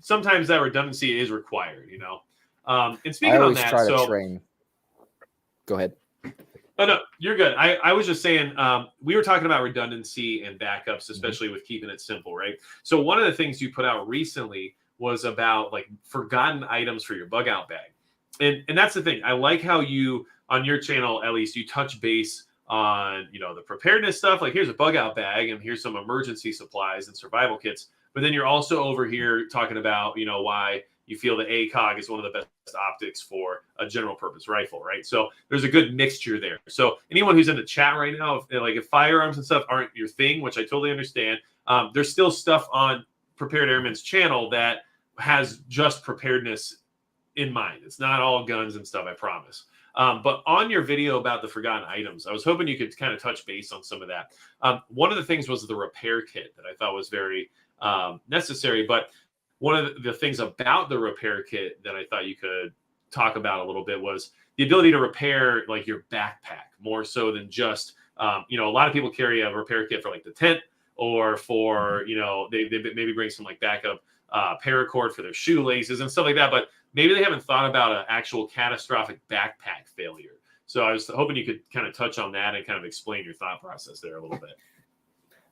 sometimes that redundancy is required, and speaking on that, go ahead. Oh, no, you're good. I was just saying, we were talking about redundancy and backups, especially with keeping it simple, right? So one of the things you put out recently was about like forgotten items for your bug out bag. And that's the thing. I like how you, on your channel, at least, you touch base on, the preparedness stuff. Like, here's a bug out bag and here's some emergency supplies and survival kits. But then you're also over here talking about, why you feel the ACOG is one of the best optics for a general purpose rifle, right? So there's a good mixture there. So anyone who's in the chat right now, if firearms and stuff aren't your thing, which I totally understand, there's still stuff on Prepared Airman's channel that has just preparedness in mind. It's not all guns and stuff, I promise. But on your video about the forgotten items, I was hoping you could kind of touch base on some of that. One of the things was the repair kit that I thought was very necessary, but one of the things about the repair kit that I thought you could talk about a little bit was the ability to repair like your backpack more so than just, a lot of people carry a repair kit for like the tent or for, they maybe bring some like backup paracord for their shoelaces and stuff like that. But maybe they haven't thought about an actual catastrophic backpack failure. So I was hoping you could kind of touch on that and kind of explain your thought process there a little bit.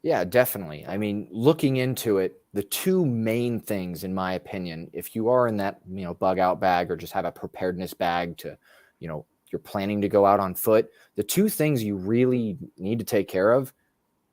Yeah, definitely. I mean, looking into it, the two main things, in my opinion, if you are in that, bug out bag or just have a preparedness bag to, you're planning to go out on foot, the two things you really need to take care of,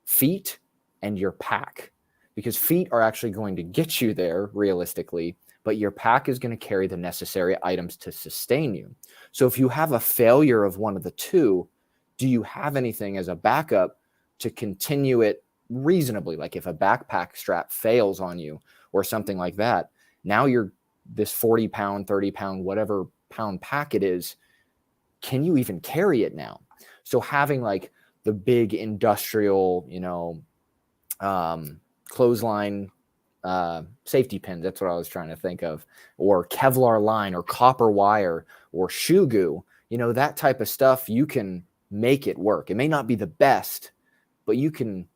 feet and your pack, because feet are actually going to get you there realistically, but your pack is going to carry the necessary items to sustain you. So if you have a failure of one of the two, do you have anything as a backup to continue it reasonably? Like if a backpack strap fails on you or something like that, now you're this 40 pound, 30 pound, whatever pound pack it is, can you even carry it now? So having like the big industrial, clothesline safety pins, that's what I was trying to think of, or Kevlar line or copper wire or shoe goo, that type of stuff, you can make it work. It may not be the best, but you can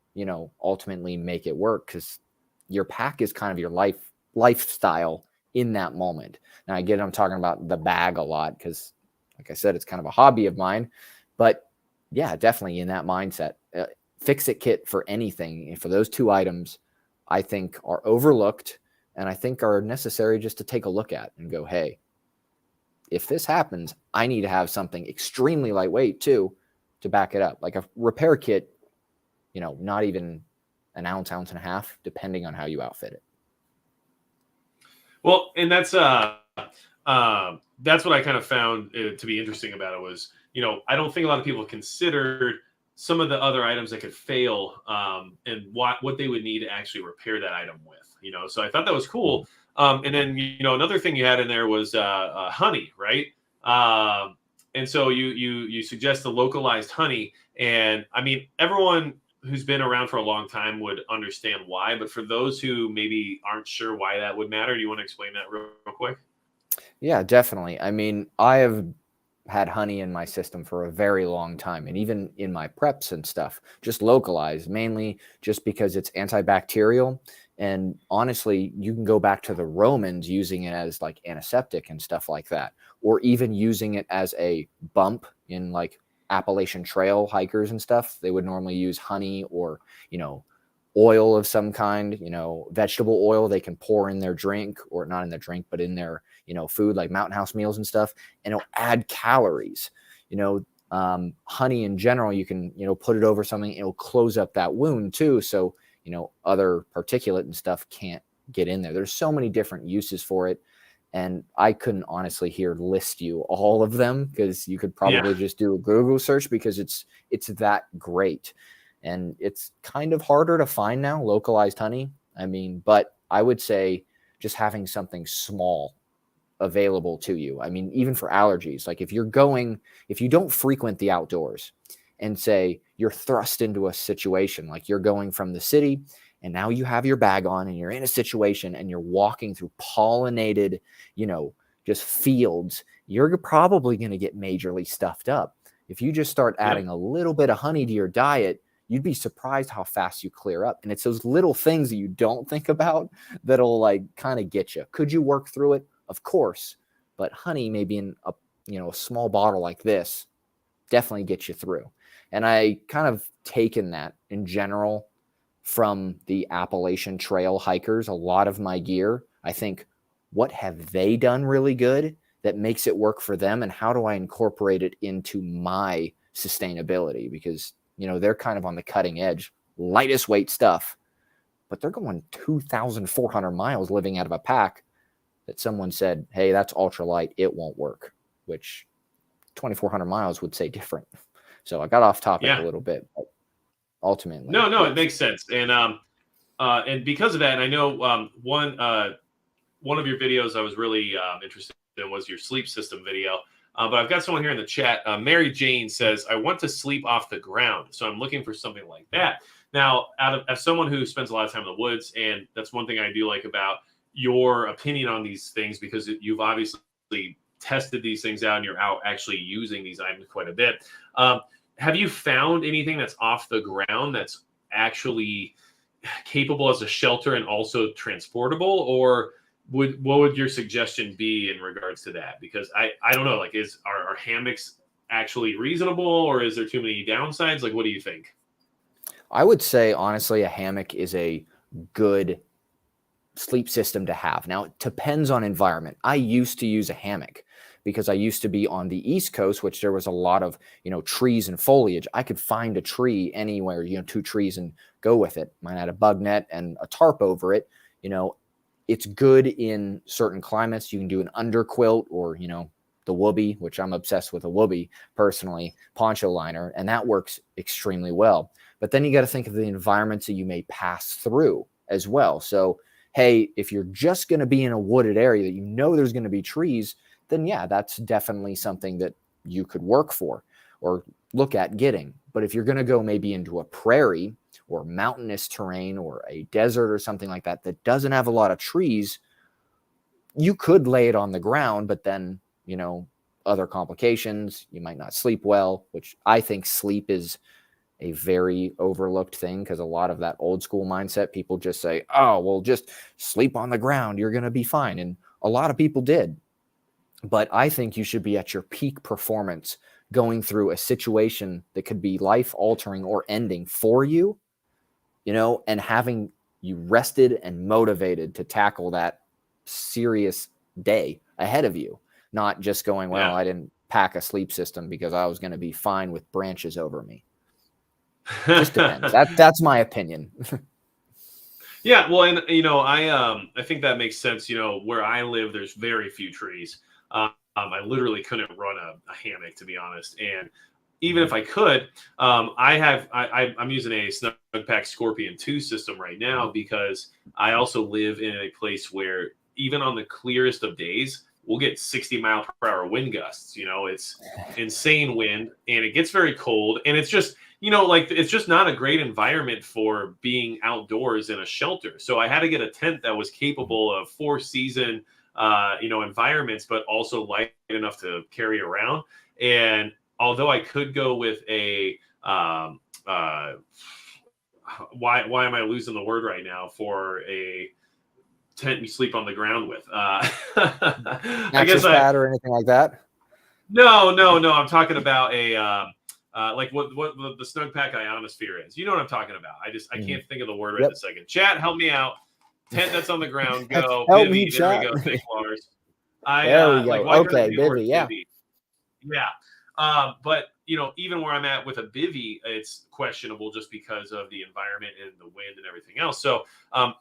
ultimately make it work because your pack is kind of your lifestyle in that moment. Now, again, I'm talking about the bag a lot because, like I said, it's kind of a hobby of mine. But yeah, definitely in that mindset. Fix-it kit for anything, for those two items, I think are overlooked and I think are necessary just to take a look at and go, hey, if this happens, I need to have something extremely lightweight too to back it up. Like a repair kit, not even an ounce and a half, depending on how you outfit it. Well, and that's what I kind of found to be interesting about it was, I don't think a lot of people considered some of the other items that could fail and what they would need to actually repair that item with, So I thought that was cool. And then, another thing you had in there was honey, right? And so you suggest the localized honey. And I mean, everyone who's been around for a long time would understand why, but for those who maybe aren't sure why that would matter, do you want to explain that real quick? Yeah, definitely. I mean, I have had honey in my system for a very long time, and even in my preps and stuff, just localized, mainly just because it's antibacterial. And honestly, you can go back to the Romans using it as like antiseptic and stuff like that, or even using it as a bump in like Appalachian Trail hikers and stuff. They would normally use honey or, oil of some kind, vegetable oil they can pour in their drink, or not in their drink, but in their, food, like Mountain House meals and stuff. And it'll add calories, honey in general, you can, put it over something, it'll close up that wound too. So, other particulate and stuff can't get in there. There's so many different uses for it. And I couldn't honestly here list you all of them because you could probably just do a Google search because it's that great. And it's kind of harder to find now, localized honey. I mean, but I would say just having something small available to you. I mean, even for allergies, like if you don't frequent the outdoors and say you're thrust into a situation, like you're going from the city and now you have your bag on and you're in a situation and you're walking through pollinated, just fields, you're probably going to get majorly stuffed up. If you just start adding a little bit of honey to your diet, you'd be surprised how fast you clear up. And it's those little things that you don't think about that'll like kind of get you. Could you work through it? Of course. But honey, maybe in a small bottle like this, definitely gets you through. And I kind of taken that in general from the Appalachian Trail hikers. A lot of my gear, I think, what have they done really good that makes it work for them? And how do I incorporate it into my sustainability? Because, they're kind of on the cutting edge, lightest weight stuff, but they're going 2,400 miles living out of a pack that someone said, hey, that's ultralight, it won't work, which 2,400 miles would say different. So I got off topic a little bit, but ultimately. No, it makes sense. And because of that, and I know one of your videos I was really interested in was your sleep system video. But I've got someone here in the chat. Mary Jane says, I want to sleep off the ground. So I'm looking for something like that. Now, as someone who spends a lot of time in the woods, and that's one thing I do like about your opinion on these things, because you've obviously tested these things out and you're out actually using these items quite a bit. Have you found anything that's off the ground that's actually capable as a shelter and also transportable? Or what would your suggestion be in regards to that? Because I don't know, like, are hammocks actually reasonable, or is there too many downsides? Like, what do you think? I would say, honestly, a hammock is a good sleep system to have. Now, it depends on environment. I used to use a hammock because I used to be on the East Coast, which there was a lot of, trees and foliage. I could find a tree anywhere, 2 trees and go with it. Mine had a bug net and a tarp over it. It's good in certain climates. You can do an underquilt or, the Wallaby, which I'm obsessed with a Wallaby personally, poncho liner, and that works extremely well. But then you got to think of the environments that you may pass through as well. So, hey, if you're just going to be in a wooded area that there's going to be trees, then yeah, that's definitely something that you could work for or look at getting. But if you're going to go maybe into a prairie or mountainous terrain or a desert or something like that that doesn't have a lot of trees, you could lay it on the ground, but then, other complications, you might not sleep well, which I think sleep is a very overlooked thing, because a lot of that old school mindset, people just say, oh, well, just sleep on the ground, you're going to be fine. And a lot of people did. But I think you should be at your peak performance going through a situation that could be life altering or ending for you, and having you rested and motivated to tackle that serious day ahead of you, not just going, well, I didn't pack a sleep system because I was going to be fine with branches over me. Just depends. That's my opinion. Yeah, well, and I think that makes sense. Where I live, there's very few trees. I literally couldn't run a hammock, to be honest. And even if I could, I'm using a Snugpack Scorpion 2 system right now, because I also live in a place where even on the clearest of days, we'll get 60-mile-per-hour wind gusts. It's insane wind, and it gets very cold, and it's just, it's just not a great environment for being outdoors in a shelter. So I had to get a tent that was capable of 4-season, environments, but also light enough to carry around. And although I could go with a, why am I losing the word right now, for a tent you sleep on the ground with? I guess pad or anything like that? No. I'm talking about a like what the Snugpack Ionosphere is. You know what I'm talking about. I can't think of the word right this second. Chat, help me out. Tent that's on the ground. Go. Help Bivy, me, there we chat. go. Thanks, Lars. There we go. Okay, Bivy, yeah. Yeah. But even where I'm at with a bivy, it's questionable just because of the environment and the wind and everything else. So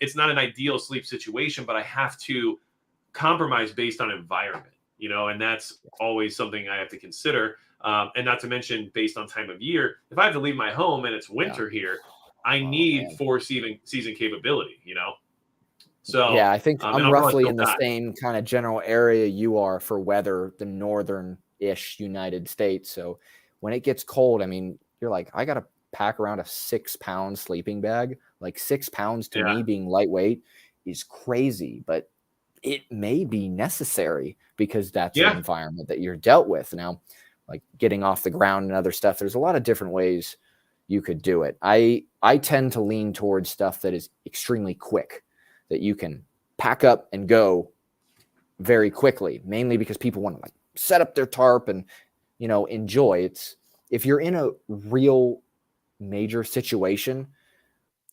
it's not an ideal sleep situation, but I have to compromise based on environment, and that's always something I have to consider. And not to mention based on time of year, if I have to leave my home and it's winter here, I need 4-season capability, So yeah, I think I'm roughly in the die. same kind of general area you are for weather, the northern-ish United States. So when it gets cold, I mean, you're like, I got to pack around a 6-pound sleeping bag. Like 6 pounds to Yeah. me being lightweight is crazy, but it may be necessary because that's the environment that you're dealt with. Now, like getting off the ground and other stuff, there's a lot of different ways you could do it. I tend to lean towards stuff that is extremely quick, that you can pack up and go very quickly, mainly because people want to like set up their tarp and, you know, enjoy. It's, if you're in a real major situation,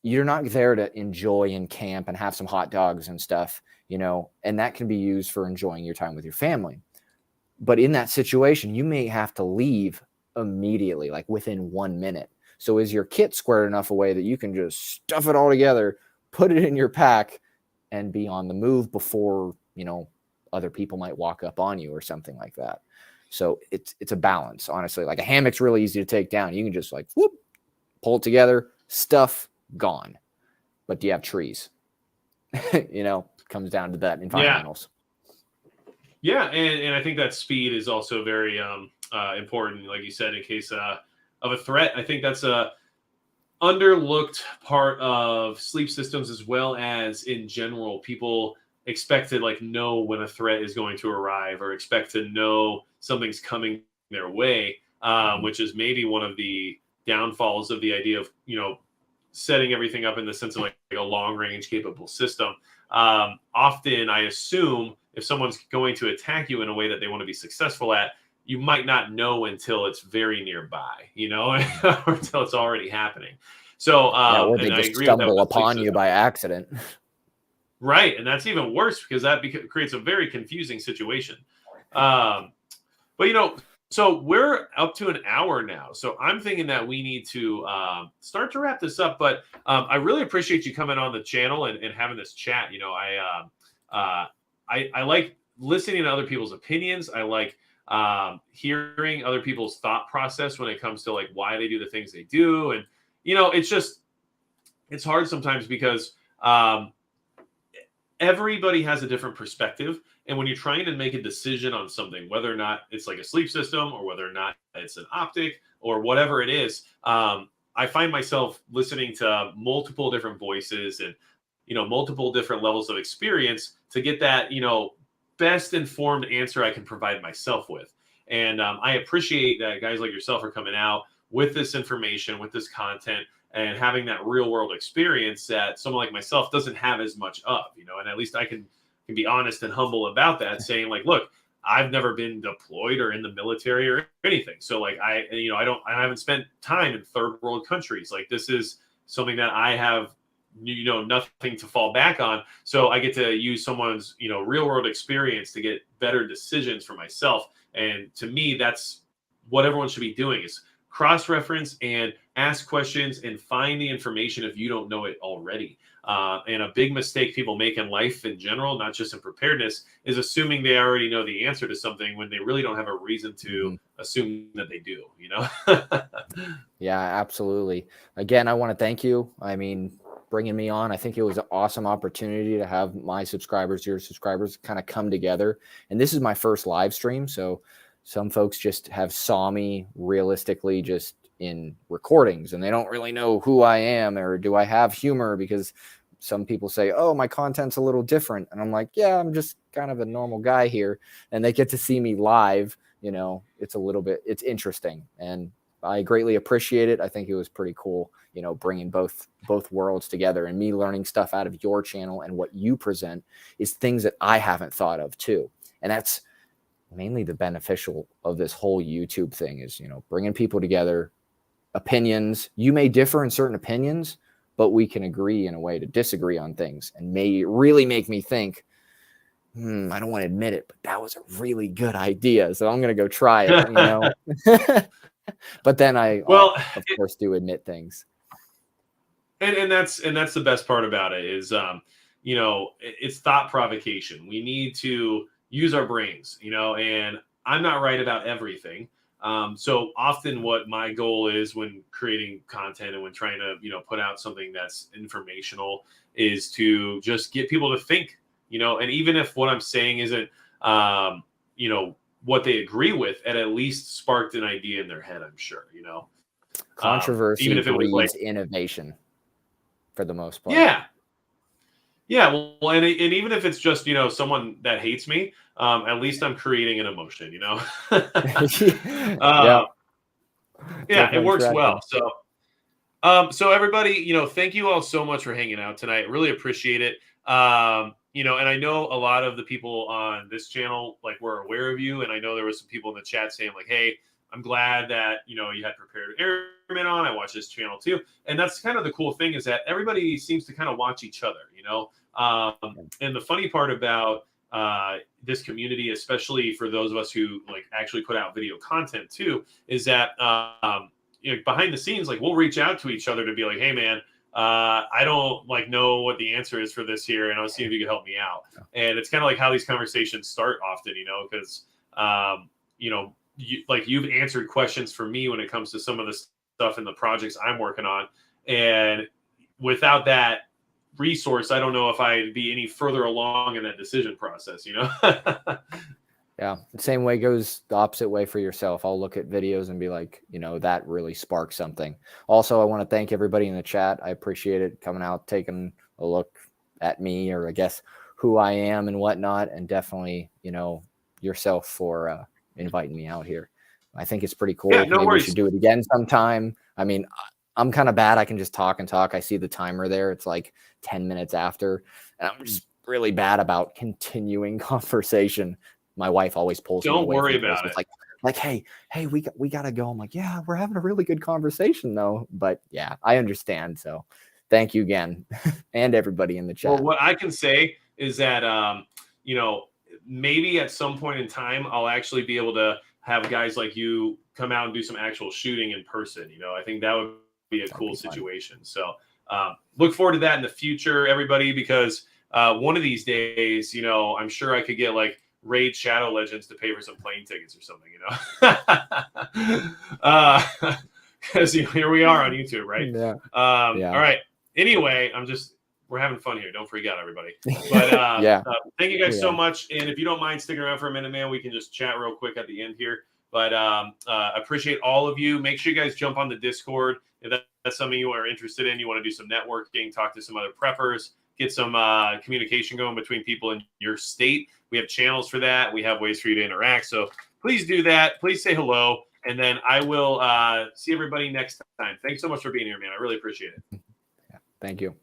you're not there to enjoy and camp and have some hot dogs and stuff, you know, and that can be used for enjoying your time with your family. But in that situation, you may have to leave immediately, like within 1 minute. So is your kit squared enough away that you can just stuff it all together, put it in your pack, and be on the move before, you know, other people might walk up on you or something like that. So it's a balance, honestly. Like a hammock's really easy to take down. You can just like whoop, pull it together, stuff gone. But do you have trees? You know, comes down to that environmentals. Yeah, and I think that speed is also very important, like you said, in case of a threat. I think that's a underlooked part of sleep systems, as well as in general. People expect to like know when a threat is going to arrive, or expect to know something's coming their way, which is maybe one of the downfalls of the idea of, you know, setting everything up in the sense of like a long range capable system. Often I assume if someone's going to attack you in a way that they want to be successful at, you might not know until it's very nearby, you know, or until it's already happening. So, or they and just I agree with that stumble with the sleep upon you system. by accident. Right. And that's even worse because that creates a very confusing situation. But, you know, so we're up to an hour now. So I'm thinking that we need to start to wrap this up. But I really appreciate you coming on the channel and having this chat. You know, I like listening to other people's opinions. I like hearing other people's thought process when it comes to like why they do the things they do. And, you know, it's hard sometimes because everybody has a different perspective. And when you're trying to make a decision on something, whether or not it's like a sleep system or whether or not it's an optic or whatever it is, I find myself listening to multiple different voices and, you know, multiple different levels of experience to get that, you know, best informed answer I can provide myself with. And I appreciate that guys like yourself are coming out with this information, with this content, and having that real world experience that someone like myself doesn't have as much of, you know, and at least I can be honest and humble about that, saying like, look, I've never been deployed or in the military or anything. So like I haven't spent time in third world countries. Like this is something that I have, you know, nothing to fall back on. So I get to use someone's, you know, real world experience to get better decisions for myself. And to me, that's what everyone should be doing, is cross-reference and ask questions and find the information if you don't know it already. And a big mistake people make in life in general, not just in preparedness, is assuming they already know the answer to something when they really don't have a reason to assume that they do, you know? Yeah, absolutely. Again, I want to thank you. I mean, bringing me on, I think it was an awesome opportunity to have my subscribers, your subscribers kind of come together. And this is my first live stream. So some folks just have saw me realistically just in recordings and they don't really know who I am, or do I have humor, because some people say, oh, my content's a little different. And I'm like, yeah, I'm just kind of a normal guy here. And they get to see me live. You know, it's interesting. And I greatly appreciate it. I think it was pretty cool, you know, bringing both worlds together, and me learning stuff out of your channel, and what you present is things that I haven't thought of too. And that's mainly the beneficial of this whole YouTube thing, is, you know, bringing people together, opinions. You may differ in certain opinions, but we can agree in a way to disagree on things, and may really make me think, I don't want to admit it, but that was a really good idea. So I'm going to go try it, you know? But then of course, do admit things. And that's the best part about it is, you know, it's thought provocation. We need to use our brains, you know, and I'm not right about everything. So often what my goal is when creating content and when trying to, you know, put out something that's informational is to just get people to think, you know, and even if what I'm saying isn't, you know, what they agree with, it at least sparked an idea in their head, I'm sure, you know. Controversy even if it was like, breeds innovation for the most part. yeah. Yeah, well, and even if it's just, you know, someone that hates me, at least I'm creating an emotion, you know? Yeah, Yeah, it definitely works well. tracking. So everybody, you know, thank you all so much for hanging out tonight. Really appreciate it. You know, and I know a lot of the people on this channel, like, were aware of you, and I know there was some people in the chat saying like, "Hey, I'm glad that, you know, you had Prepared Airman on. I watch this channel too." And that's kind of the cool thing, is that everybody seems to kind of watch each other, you know? And the funny part about this community, especially for those of us who like actually put out video content too, is that you know, behind the scenes, like, we'll reach out to each other to be like, "Hey, man, I don't like know what the answer is for this here, and I'll see if you can help me out." And it's kind of like how these conversations start often, you know, because you know, you've answered questions for me when it comes to some of the stuff in the projects I'm working on, and without that resource, I don't know if I'd be any further along in that decision process, you know? Yeah, the same way goes the opposite way for yourself. I'll look at videos and be like, you know, that really sparked something. Also, I want to thank everybody in the chat. I appreciate it coming out, taking a look at me, or I guess who I am and whatnot, and definitely, you know, yourself for inviting me out here. I think it's pretty cool. Yeah, no Maybe we worries. should do it again sometime. I mean, I'm kind of bad. I can just talk and talk. I see the timer there. It's like 10 minutes after, and I'm just really bad about continuing conversation. My wife always pulls me Don't away worry from this. about It's it. like, hey, we gotta go. I'm like, yeah, we're having a really good conversation though. But yeah, I understand. So thank you again, and everybody in the chat. Well, what I can say is that, you know, maybe at some point in time, I'll actually be able to have guys like you come out and do some actual shooting in person. You know, I think that would be a cool situation. So look forward to that in the future, everybody, because one of these days, you know, I'm sure I could get like Raid Shadow Legends to pay for some plane tickets or something, you know? Because here we are on YouTube, right? Yeah. All right. Anyway, we're having fun here. Don't freak out, everybody. But yeah. Thank you guys so much. And if you don't mind sticking around for a minute, man, we can just chat real quick at the end here. But appreciate all of you. Make sure you guys jump on the Discord if that's something you are interested in. You want to do some networking, talk to some other preppers, get some communication going between people in your state. We have channels for that. We have ways for you to interact. So please do that. Please say hello. And then I will see everybody next time. Thanks so much for being here, man. I really appreciate it. Yeah, thank you.